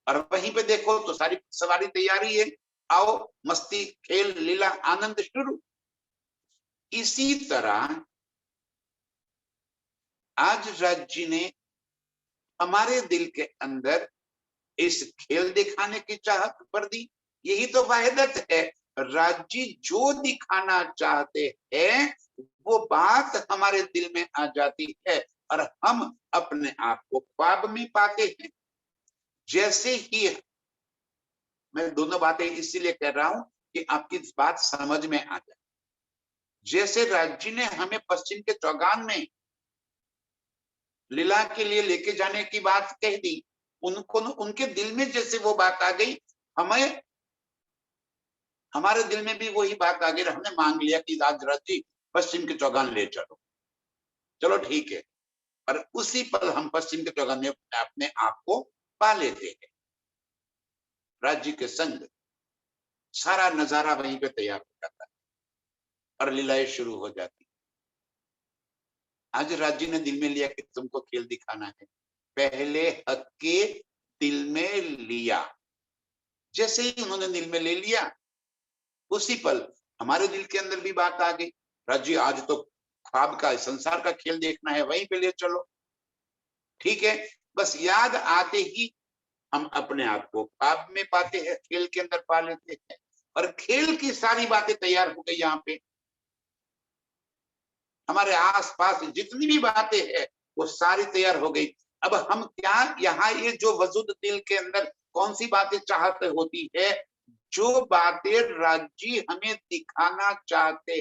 और वहीं पे देखो तो सारी सवारी तैयारी है, आओ मस्ती खेल लीला आनंद शुरू। इसी तरह आज राज्य ने हमारे दिल के अंदर इस खेल दिखाने की चाहत भर दी। यही तो वाहिदत है, राज्य जो दिखाना चाहते हैं वो बात हमारे दिल में आ जाती है, और हम अपने आप को ख्वाब में पाते हैं। जैसे ही मैं दोनों बातें इसीलिए कह रहा हूं कि आपकी बात समझ में आ जाए। जैसे राज्य ने हमें पश्चिम के चौगान में लीला के लिए लेके जाने की बात कह दी, उनको उनके दिल में जैसे वो बात आ गई, हमें हमारे दिल में भी वही बात आ गई। हमने मांग लिया कि आज राज्य पश्चिम के चौगान ले चलो। चलो ठीक है, और उसी पल हम पश्चिम के चौगान में अपने आप को पा लेते हैं। राज्य के संग सारा नजारा वहीं पे तैयार हो जाता है और लीलाएं शुरू हो जाती। आज राज्य ने दिल में लिया कि तुमको खेल दिखाना है, पहले हक के दिल में लिया। जैसे ही उन्होंने दिल में ले लिया उसी पल हमारे दिल के अंदर भी बात आ गई, राज्य आज तो ख्वाब का संसार का खेल देखना है, वहीं पे ले चलो। ठीक है, बस याद आते ही हम अपने आप को ख्वाब में पाते हैं, खेल के अंदर पा लेते हैं, और खेल की सारी बातें तैयार हो गई। यहाँ पे हमारे आसपास जितनी भी बातें हैं वो सारी तैयार हो गई। अब हम क्या यहाँ ये जो वजूद दिल के अंदर कौन सी बातें चाहते होती है, जो बातें राज्य हमें दिखाना चाहते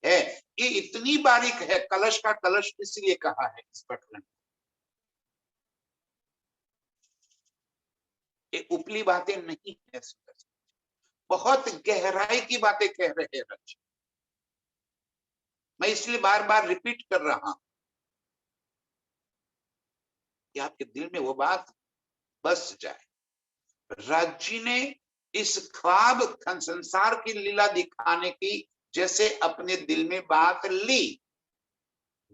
हैं ये इतनी बारीक है। कलश का कलश इसलिए कहा है इस पटल में, ये उपली बातें नहीं है। बहुत गहराई की बातें कह रहे हैं रज। मैं इसलिए बार बार रिपीट कर रहा हूं कि आपके दिल में वो बात बस जाए। राज्य ने इस ख्वाब संसार की लीला दिखाने की जैसे अपने दिल में बात ली,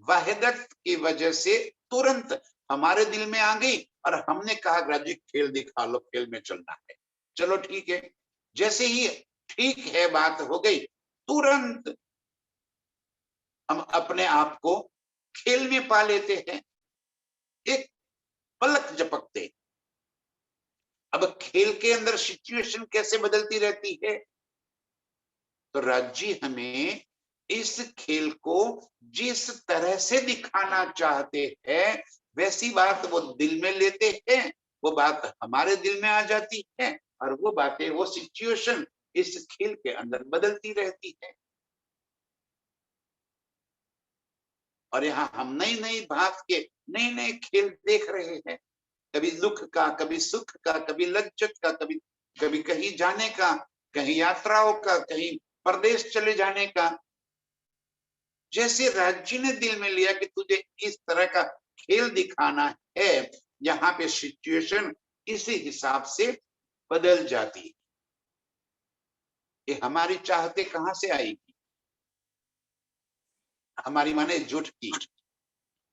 वहदत की वजह से तुरंत हमारे दिल में आ गई और हमने कहा राज्य खेल दिखा लो, खेल में चलना है। चलो ठीक है। जैसे ही ठीक है बात हो गई, तुरंत हम अपने आप को खेल में पा लेते हैं, एक पलक झपकते। अब खेल के अंदर सिचुएशन कैसे बदलती रहती है, तो राज्य हमें इस खेल को जिस तरह से दिखाना चाहते हैं वैसी बात वो दिल में लेते हैं, वो बात हमारे दिल में आ जाती है और वो बातें, वो सिचुएशन इस खेल के अंदर बदलती रहती है। और यहाँ हम नई नई भांत के नए नए खेल देख रहे हैं, कभी दुख का, कभी सुख का, कभी लज्जत का, कभी कभी कहीं जाने का, कहीं यात्राओं का, कहीं परदेश चले जाने का। जैसे राज्य ने दिल में लिया कि तुझे इस तरह का खेल दिखाना है, यहाँ पे सिचुएशन इसी हिसाब से बदल जाती है। ये हमारी चाहते कहां से आएगी? हमारी माने जुट की,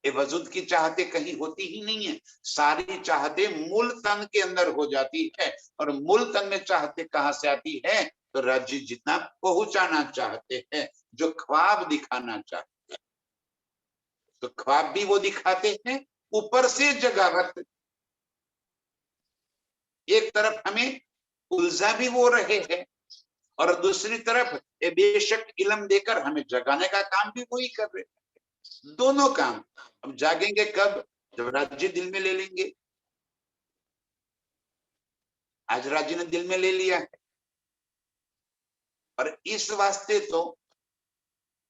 ये वजूद की चाहते कहीं होती ही नहीं है। सारी चाहते मूल तन के अंदर हो जाती है। और मूल तन में चाहते कहां से आती है? तो राज्य जितना पहुंचाना चाहते हैं, जो ख्वाब दिखाना चाहते हैं, तो ख्वाब भी वो दिखाते हैं, ऊपर से जगावत। एक तरफ हमें उलझा भी वो रहे हैं और दूसरी तरफ बेशक इल्म देकर हमें जगाने का काम भी वही कर रहे हैं। दोनों काम। हम जागेंगे कब? जब राज्य दिल में ले लेंगे। आज राज्य ने दिल में ले लिया है और इस वास्ते तो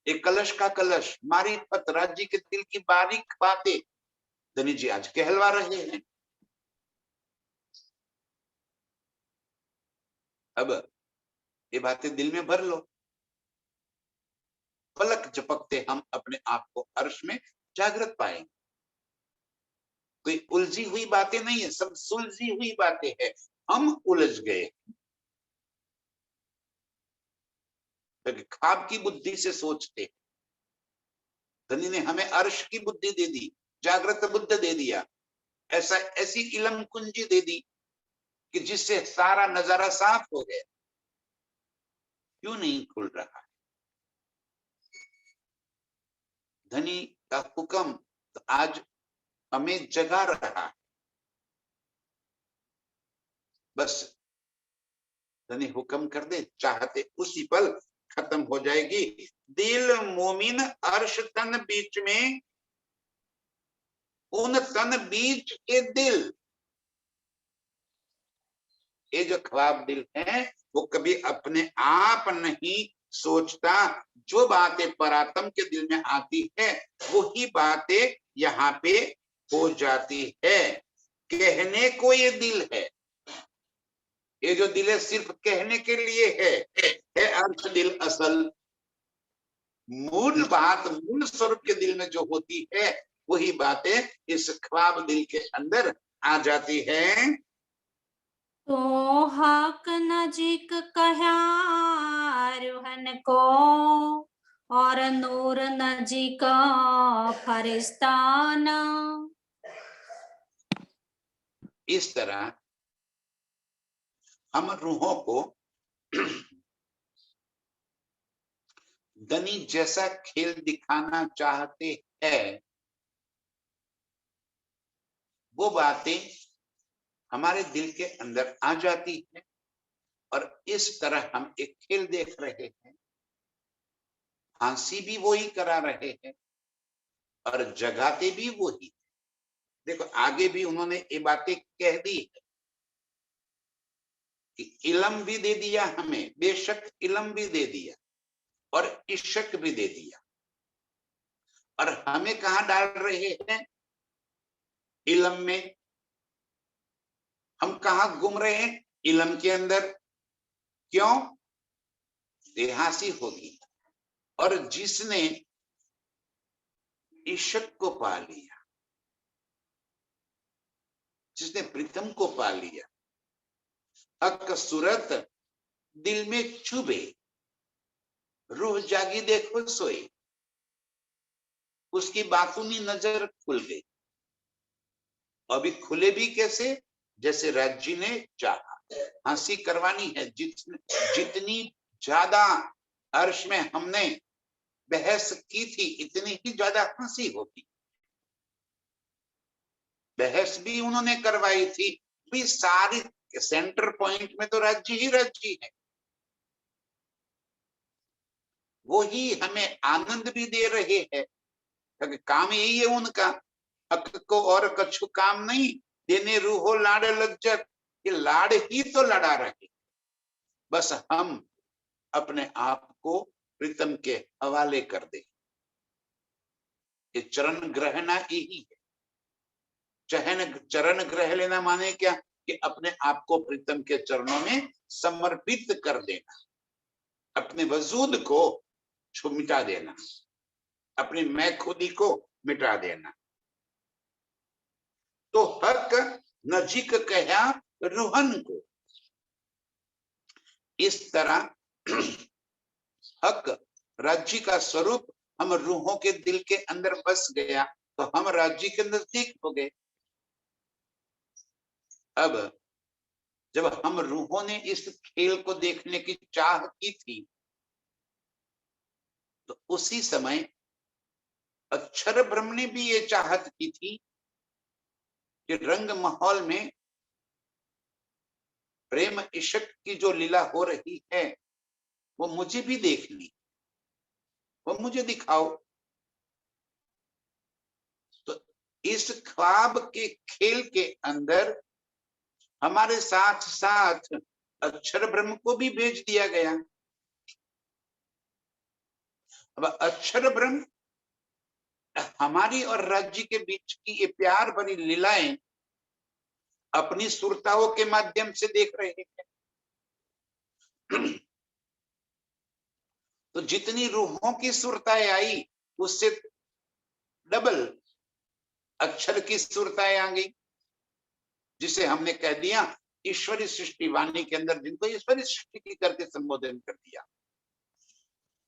एक कलश का कलश मारिफत राज्य के दिल की बारीक बातें धनी जी आज कहलवा रहे हैं। अब ये बातें दिल में भर लो, पलक झपकते हम अपने आप को अर्श में जागृत पाएंगे। कोई उलझी हुई बातें नहीं है, सब सुलझी हुई बातें हैं। हम उलझ गए, ख्वाब की बुद्धि से सोचते। धनी ने हमें अर्श की बुद्धि दे दी, जागृत बुद्ध दे दिया, ऐसा ऐसी इलम कुंजी दे दी कि जिससे सारा नजारा साफ हो गया। क्यों नहीं खुल रहा? धनी का हुक्म तो आज हमें जगा रहा है। बस धनी हुक्म कर दे, चाहते उसी पल खत्म हो जाएगी। दिल मोमिन अर्श तन बीच में, उन तन बीच के दिल। ये जो ख्वाब दिल है वो कभी अपने आप नहीं सोचता। जो बातें परात्म के दिल में आती है वही बातें यहाँ पे हो जाती है। कहने को ये दिल है, ये जो दिल है सिर्फ कहने के लिए है अर्थ दिल असल। मूल बात, मूल स्वरूप के दिल में जो होती है वही बातें इस ख्वाब दिल के अंदर आ जाती है। तो हक नजीक कहा रूहन को, और नूर नजीक फरिस्ताना। इस तरह हम रूहों को धनी जैसा खेल दिखाना चाहते हैं, वो बातें हमारे दिल के अंदर आ जाती है और इस तरह हम एक खेल देख रहे हैं। फांसी भी वही करा रहे हैं और जगाते भी वही। देखो आगे भी उन्होंने ये बातें कह दी है कि इल्म भी दे दिया हमें, बेशक इल्म भी दे दिया और इश्क भी दे दिया। और हमें कहां डाल रहे हैं? इल्म में। हम कहां घूम रहे हैं? इल्म के अंदर। क्यों? देहासी होगी। और जिसने ईशक को पा लिया, जिसने प्रीतम को पा लिया, हक सूरत दिल में चुभे, रूह जागी देखो सोए, उसकी बातूनी नजर खुल गई। अभी खुले भी कैसे? जैसे राज्य ने चाहा। हंसी करवानी है, जितनी ज्यादा अर्श में हमने बहस की थी, इतनी ही ज्यादा हंसी होगी। बहस भी उन्होंने करवाई थी, भी सारी सेंटर पॉइंट में तो राज्य ही राज्य है। वो ही हमें आनंद भी दे रहे हैं, क्योंकि काम यही है उनका। हक को और कछु काम नहीं, देने रूहो लाड़ लज्जत, ये लाड़ ही तो लड़ा रहे। बस हम अपने आप को प्रीतम के हवाले कर दे। ये चरण ग्रहणा यही है। चरण ग्रह लेना माने क्या? कि अपने आप को प्रीतम के चरणों में समर्पित कर देना, अपने वजूद को मिटा देना, अपनी मैं खुदी को मिटा देना। तो हक नजीक कहा रूहन को। इस तरह हक राज्य का स्वरूप हम रूहों के दिल के अंदर बस गया, तो हम राज्य के नजदीक हो गए। अब जब हम रूहों ने इस खेल को देखने की चाह की थी, तो उसी समय अक्षर ब्रह्म ने भी ये चाहत की थी कि रंग माहौल में प्रेम इश्क की जो लीला हो रही है, वो मुझे भी देखनी, वो मुझे दिखाओ। तो इस ख्वाब के खेल के अंदर हमारे साथ साथ अक्षर ब्रह्म को भी भेज दिया गया। अब अक्षर ब्रह्म हमारी और राज्य के बीच की ये प्यार भरी लीलाएं अपनी सुरताओं के माध्यम से देख रहे हैं। तो जितनी रूहों की सुरताएं आई, उससे डबल अक्षर की सुरताएं आ गई, जिसे हमने कह दिया ईश्वरी सृष्टि वाणी के अंदर, जिनको ईश्वरी सृष्टि की करके संबोधन कर दिया।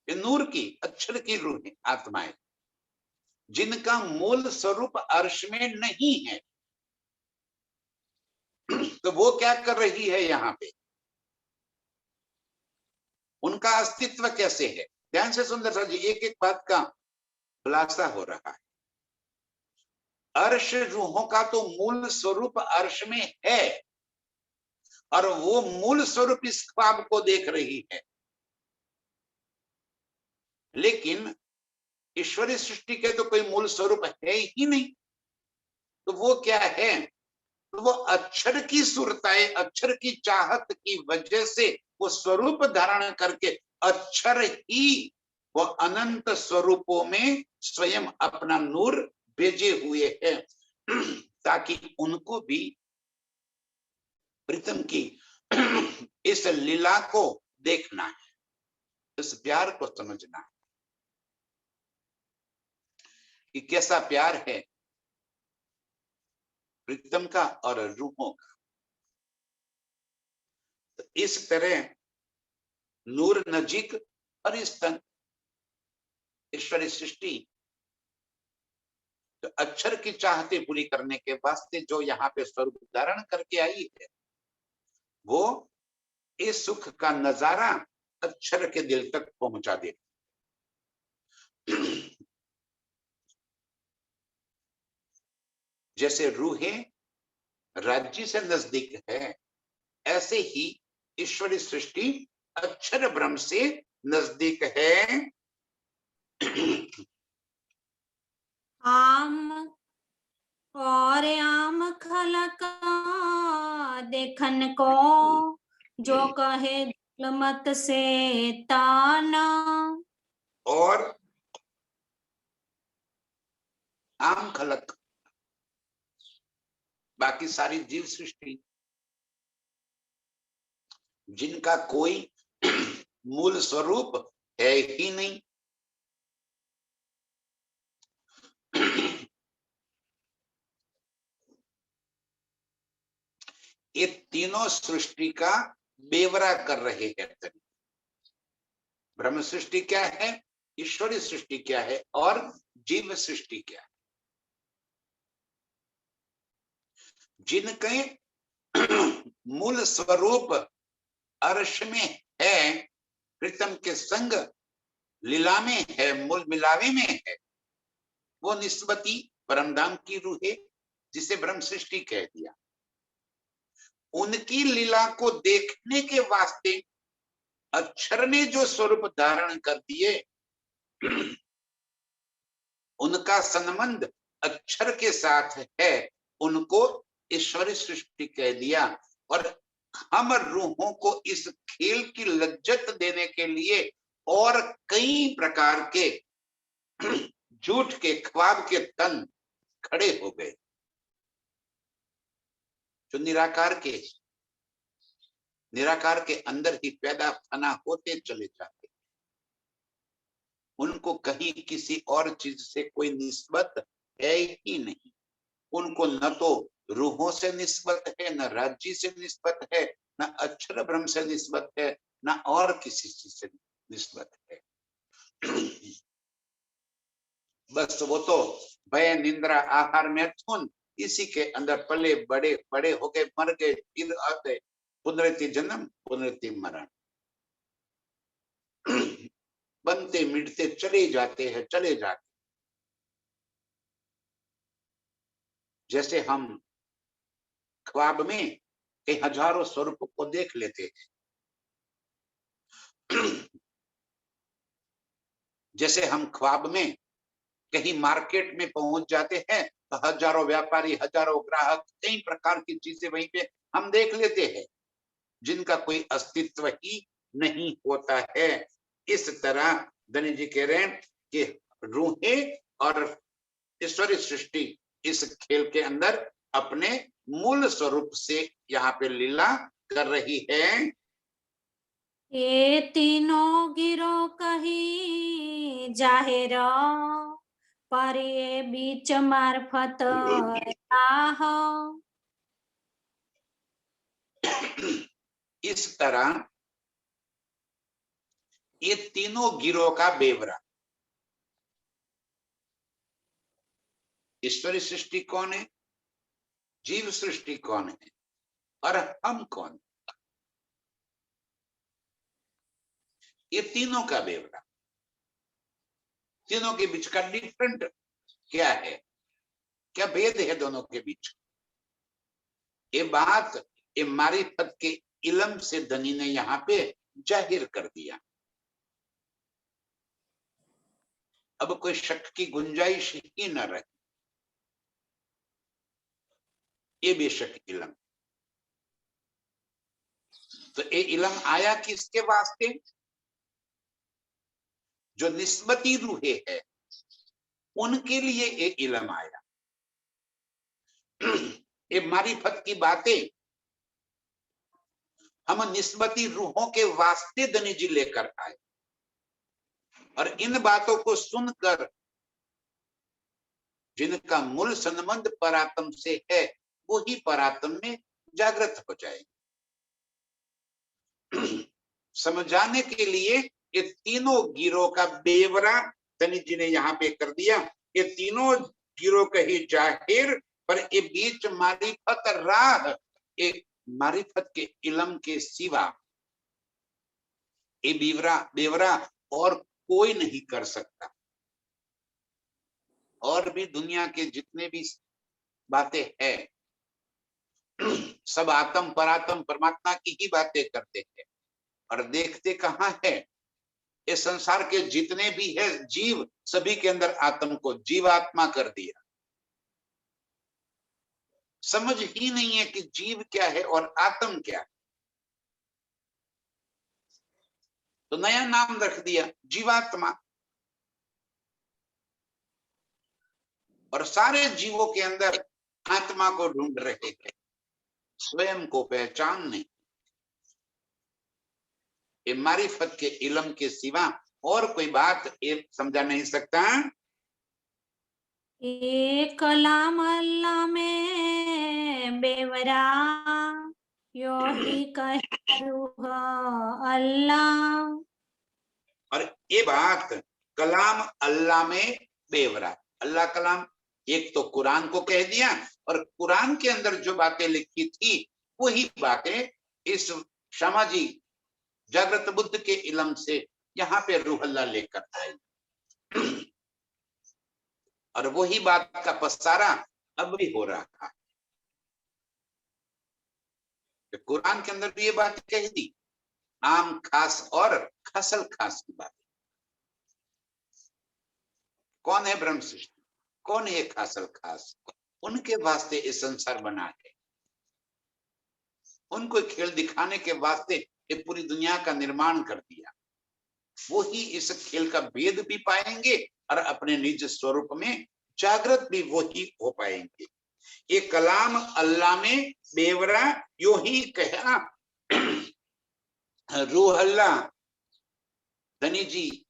ये नूर की, अक्षर की रूहें, आत्माएं, जिनका मूल स्वरूप अर्श में नहीं है। तो वो क्या कर रही है यहाँ पे? उनका अस्तित्व कैसे है? ध्यान से सुंदर सा जी, एक एक बात का खुलासा हो रहा है। अर्श रूहों का तो मूल स्वरूप अर्श में है, और वो मूल स्वरूप इस ख्वाब को देख रही है। लेकिन ईश्वरीय सृष्टि के तो कोई मूल स्वरूप है ही नहीं। तो वो क्या है? तो वो अक्षर की सुरताएं, अक्षर की चाहत की वजह से वो स्वरूप धारण करके अक्षर ही वो अनंत स्वरूपों में स्वयं अपना नूर भेजे हुए है, ताकि उनको भी प्रीतम की इस लीला को देखना है, इस प्यार को समझना है कि कैसा प्यार है प्रीतम का और रूहों का। तो इस तरह नूर नजीक और स्तन, ईश्वरी सृष्टि तो अक्षर की चाहते पूरी करने के वास्ते जो यहाँ पे स्वरूप धारण करके आई है, वो इस सुख का नजारा अक्षर के दिल तक पहुंचा दे। जैसे रूहें राज्य से नजदीक है, ऐसे ही ईश्वरी सृष्टि अक्षर ब्रह्म से नजदीक है। आम और आम खलका देखन को, जो कहे मत से ताना। और आम खलक, बाकी सारी जीव सृष्टि जिनका कोई मूल स्वरूप है ही नहीं। ये तीनों सृष्टि का बेवरा कर रहे हैं। ब्रह्म सृष्टि क्या है, ईश्वरी सृष्टि क्या है और जीव सृष्टि क्या है। जिनके मूल स्वरूप अर्श में है, प्रीतम के संग लीला में है, मूल मिलावे में है, वो निस्बती परमधाम की रूह है, जिसे ब्रह्म सृष्टि कह दिया। उनकी लीला को देखने के वास्ते अक्षर ने जो स्वरूप धारण कर दिए, उनका संबंध अक्षर के साथ है, उनको ईश्वरी सृष्टि कह दिया। और हम रूहों को इस खेल की लज्जत देने के लिए और कई प्रकार के झूठ के ख्वाब के तन खड़े हो गए, जो निराकार के अंदर ही पैदा फना होते चले जाते। उनको कहीं किसी और चीज से कोई निस्बत है ही नहीं। उनको न तो रूहों से निस्बत है, न राज्य से निस्बत है, न अक्षर ब्रह्म से निस्बत है, न और किसी चीज से निस्बत है। बस वो तो भय, निंद्रा, आहार, मैथुन, इसी के अंदर पले बड़े बड़े हो गए, मर गए, फिर आते, पुनरति जन्म पुनरति मरण, बनते मिटते चले जाते हैं, चले जाते। जैसे हम ख्वाब में कई हजारों स्वरूप को देख लेते हैं, जैसे हम ख्वाब में कहीं मार्केट में पहुंच जाते हैं तो हजारों व्यापारी, हजारों ग्राहक, कई प्रकार की चीजें वहीं पे हम देख लेते हैं, जिनका कोई अस्तित्व ही नहीं होता है। इस तरह धनी जी कह रहे हैं कि रूहें और ईश्वरी सृष्टि इस खेल के अंदर अपने मूल स्वरूप से यहाँ पे लीला कर रही है। ये तीनों गिरो कहीं जाहिर, पर ये बीच मार्फत राह। इस तरह ये तीनों गिरोह का बेवरा, ईश्वरी सृष्टि कौन है, जीव सृष्टि कौन है और हम कौन, ये तीनों का बेवरा, तीनों के बीच का डिफरेंट क्या है, क्या भेद है दोनों के बीच। ये बात ये मारिफत के इल्म से धनी ने यहाँ पे जाहिर कर दिया। अब कोई शक की गुंजाइश ही न रही। ये बेशक इल्म, तो ये इल्म आया किसके वास्ते, जो निस्बती रूहे है उनके लिए ये इल्म आया। ये मारिफत की बातें हम निस्बती रूहों के वास्ते धनी जी लेकर आए, और इन बातों को सुनकर जिनका मूल संबंध परात्म से है, वो ही परात्म में जागृत हो जाए। समझाने के लिए ये तीनों गिरोह का बेवरा धनी जी ने यहाँ पे कर दिया। ये तीनों गिरोह कही जाहिर, पर ये बीच मारिफत राह, एक मारिफत के इल्म के सिवा ये बेवरा और कोई नहीं कर सकता। और भी दुनिया के जितने भी बातें हैं, सब आत्म परात्म परमात्मा की ही बातें करते हैं, और देखते कहाँ है, इस संसार के जितने भी है जीव, सभी के अंदर आत्म को जीवात्मा कर दिया। समझ ही नहीं है कि जीव क्या है और आत्म क्या है, तो नया नाम रख दिया जीवात्मा। और सारे जीवों के अंदर आत्मा को ढूंढ रहे हैं, स्वयं को पहचान नहीं। ये मारिफत के इल्म के सिवा और कोई बात ये समझा नहीं सकता। ये कलाम अल्लाह में बेवरा यो ही कहे रूह अल्लाह। और ये बात कलाम अल्लाह में बेवरा, अल्लाह कलाम एक तो कुरान को कह दिया, और कुरान के अंदर जो बातें लिखी थी वही बातें इस क्षमाजी जागृत बुद्ध के इल्म से यहाँ पे रूह अल्लाह लेकर आई, और वही बात का पसारा अब भी हो रहा है। तो कुरान के अंदर भी ये बात कह दी, आम खास और खसल खास की बात। कौन है ब्रह्म सृष्टि, कौन है खासल खास, उनके वास्ते ये संसार बना है, उनको खेल दिखाने के वास्ते ये पूरी दुनिया का निर्माण कर दिया। वो ही इस खेल का भेद भी पाएंगे और अपने निज स्वरूप में जागृत भी वो ही हो पाएंगे। ये कलाम अल्लाह में बेवरा यो ही कहा रूह अल्लाह। धनी जी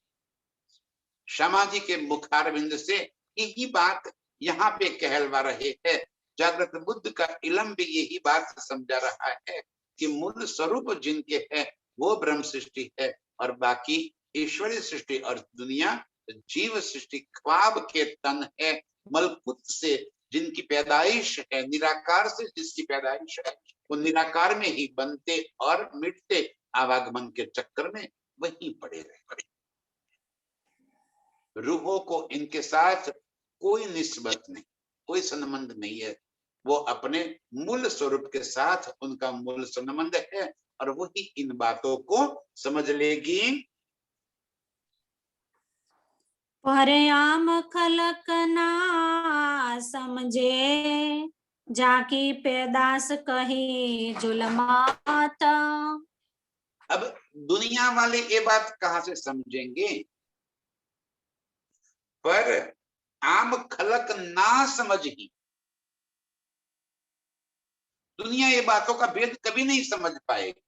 श्यामा जी के मुखारविंद से यही बात यहाँ पे कहलवा रहे हैं। जागृत बुद्ध का इल्म भी यही बात समझा रहा है कि मूल स्वरूप जिनके है वो ब्रह्म सृष्टि है, और बाकी ईश्वरीय सृष्टि और दुनिया जीव सृष्टि ख्वाब के तन है। मलकुत से जिनकी पैदाइश है, निराकार से जिसकी पैदाइश है, वो निराकार में ही बनते और मिटते आवागमन के चक्कर में वहीं पड़े रहे। रूहों को इनके साथ कोई निस्बत नहीं, कोई संबंध नहीं है, वो अपने मूल स्वरूप के साथ उनका मूल संबंध है, और वही इन बातों को समझ लेगी। परयाम खलक ना समझे जाकी पैदास कही जुलमात। अब दुनिया वाले ये बात कहां से समझेंगे, पर आम खलक ना समझ ही, दुनिया ये बातों का भेद कभी नहीं समझ पाएगी।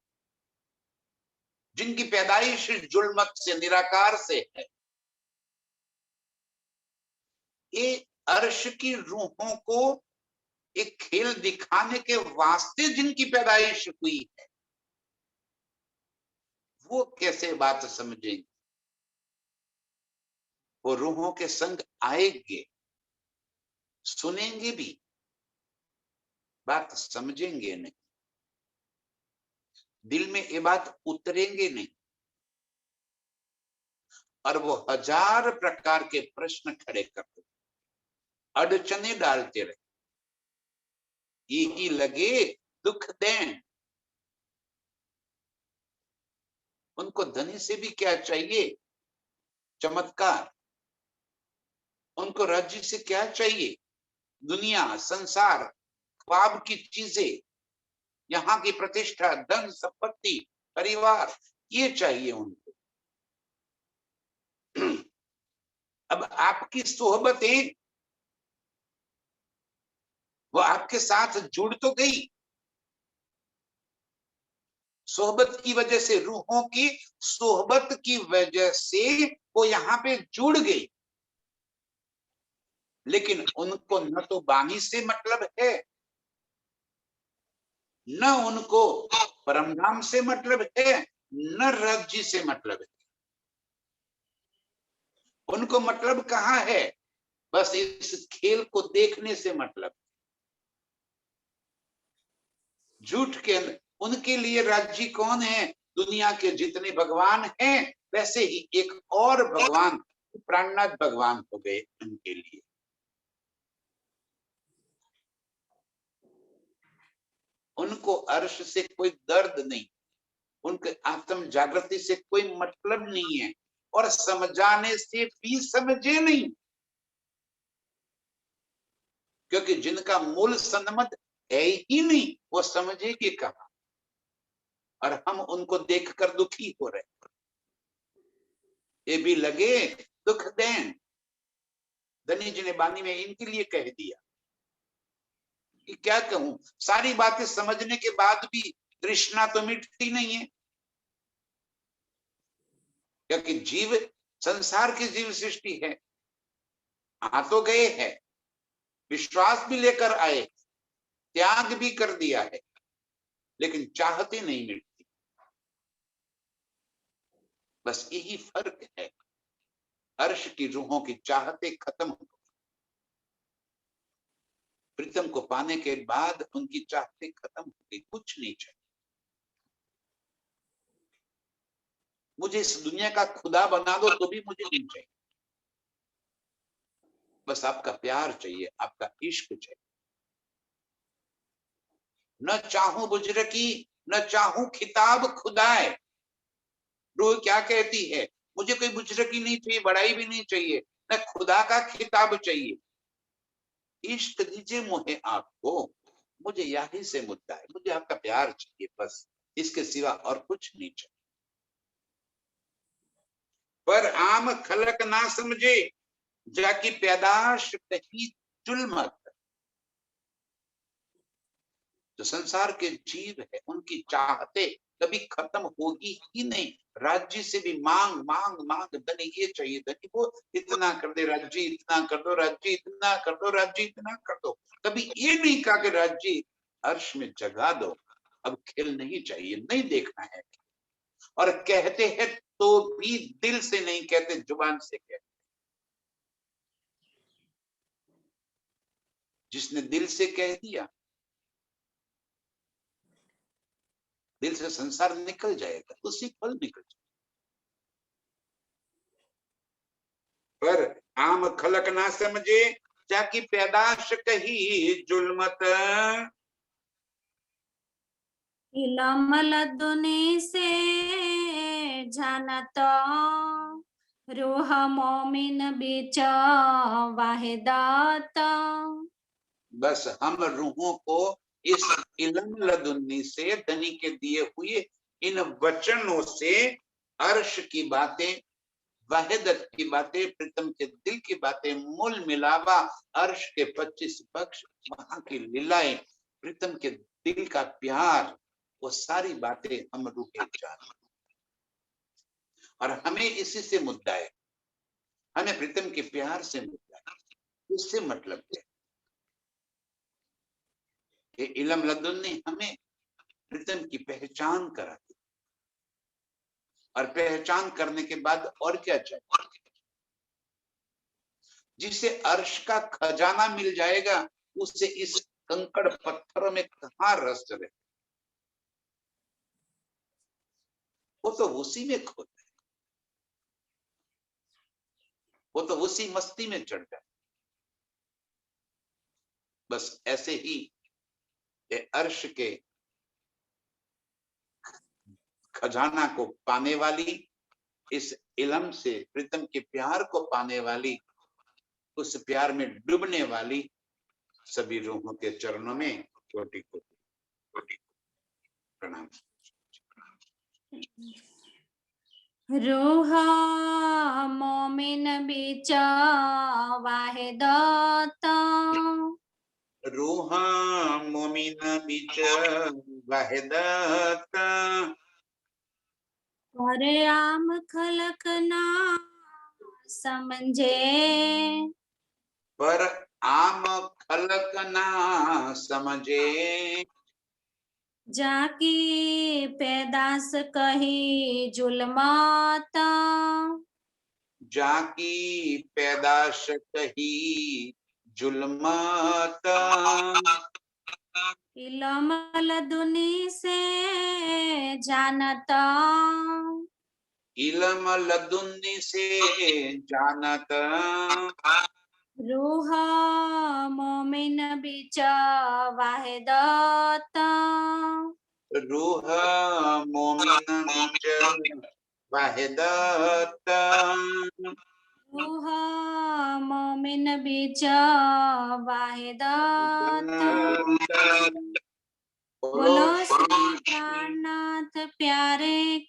जिनकी पैदाइश जुल्मत से, निराकार से है, ये अर्श की रूहों को एक खेल दिखाने के वास्ते जिनकी पैदाइश हुई है, वो कैसे बात समझेंगे। वो रूहों के संग आएंगे, सुनेंगे भी, बात समझेंगे नहीं, दिल में ये बात उतरेंगे नहीं, और वो हजार प्रकार के प्रश्न खड़े करते, अड़चने डालते रहे, यही लगे दुख दें। उनको धनी से भी क्या चाहिए, चमत्कार। उनको राज्य से क्या चाहिए, दुनिया, संसार, ख्वाब की चीजें, यहाँ की प्रतिष्ठा, धन संपत्ति, परिवार, ये चाहिए उनको। अब आपकी सोहबतें वो आपके साथ जुड़ तो गई, सोहबत की वजह से, रूहों की सोहबत की वजह से वो यहाँ पे जुड़ गई, लेकिन उनको न तो बानी से मतलब है, न उनको परमधाम से मतलब है, न राज्य से मतलब है। उनको मतलब कहाँ है, बस इस खेल को देखने से मतलब। झूठ के उनके लिए राज्य कौन है, दुनिया के जितने भगवान हैं वैसे ही एक और भगवान, प्राणनाथ भगवान हो गए उनके लिए। उनको अर्श से कोई दर्द नहीं, उनके आत्म जागृति से कोई मतलब नहीं है, और समझाने से भी समझे नहीं, क्योंकि जिनका मूल संबंध है ही नहीं, वो समझेगी कहां। और हम उनको देखकर दुखी हो रहे, ये भी लगे दुख दें। धनी जी ने बानी में इनके लिए कह दिया कि क्या कहूं, सारी बातें समझने के बाद भी तृष्णा तो मिटती नहीं है। क्योंकि जीव संसार की जीव सृष्टि है, आ तो गए हैं, विश्वास भी लेकर आए, त्याग भी कर दिया है, लेकिन चाहते नहीं मिटती। बस यही फर्क है, अर्श की रूहों की चाहते खत्म हो गई, प्रीतम को पाने के बाद उनकी चाहते खत्म हो गई, कुछ नहीं चाहिए। मुझे इस दुनिया का खुदा बना दो तो भी मुझे नहीं चाहिए, बस आपका प्यार चाहिए, आपका इश्क चाहिए। न चाहूं बुजरकी, न चाहूं खिताब खुदाए। रूह क्या कहती है, मुझे कोई बुजरकी नहीं चाहिए, बड़ाई भी नहीं चाहिए, न खुदा का खिताब चाहिए। इश्क दीजिए मुझे आपको, मुझे यही से मुद्दा है, मुझे आपका प्यार चाहिए, बस इसके सिवा और कुछ नहीं चाहिए। पर आम खलक ना समझे, जाकी पैदाश कही जुल्मत। जो संसार के जीव है उनकी चाहते कभी खत्म होगी ही नहीं। राज्य से भी मांग मांग मांग, धनी ये चाहिए, धनी वो, इतना कर दे राज्य, इतना कर दो राज्य, इतना कर दो राज्य, इतना कर दो। कभी ये नहीं कहा कि राज्य अर्श में जगा दो, अब खेल नहीं चाहिए, नहीं देखना है। और कहते हैं तो भी दिल से नहीं कहते, जुबान से कहते। जिसने दिल से कह दिया, दिल से संसार निकल जाएगा, उसी पल निकल जाएगा। पर आम खलक ना समझे, जाकी पैदाश कही जुल्मत। इलम लदुनी से जानत, रूह मोमिन बीच वाहिदात। बस हम रूहों को इस इलम लदुन्नी से, धनी के दिए हुए इन वचनों से अर्श की बातें, वाहिदत की बातें, प्रीतम के दिल की बातें, मूल मिलावा, अर्श के 25 पक्ष, वहां की लीलाएं, प्रीतम के दिल का प्यार, वो सारी बातें हम रूहें जान। और हमें इसी से मुद्दा है, हमें प्रीतम के प्यार से मुद्दा है। इससे मतलब है कि इलम लदुन ने हमें प्रीतम की पहचान करा दी, और पहचान करने के बाद और क्या चाहिए। जिसे अर्श का खजाना मिल जाएगा, उससे इस कंकड़ पत्थरों में कहां रस रहे, वो तो उसी में खो जाए, वो तो उसी मस्ती में चढ़ जाए। बस ऐसे ही ये अर्श के खजाना को पाने वाली, इस इलम से प्रीतम के प्यार को पाने वाली, उस प्यार में डूबने वाली सभी रूहों के चरणों में कोटि कोटि प्रणाम। रूह मोमिन बीच वाहिदात, रूह मोमिन बीच वाहिदात। पर आम खलक ना समझे, पर आम खलक ना समझे, जाकी पैदास कही जुल्मत। जाकी पैदाश कही जुल्मत। इलम लदुनी से जानत, इलम लदुन्नी से जानत। रूह मोमिन बीच वाहिदात। रूह मोमिन बीच वाहिदात। रूह मोमिन बीच वाहिदात। बोलो बोलो श्री प्राणनाथ प्यारे की।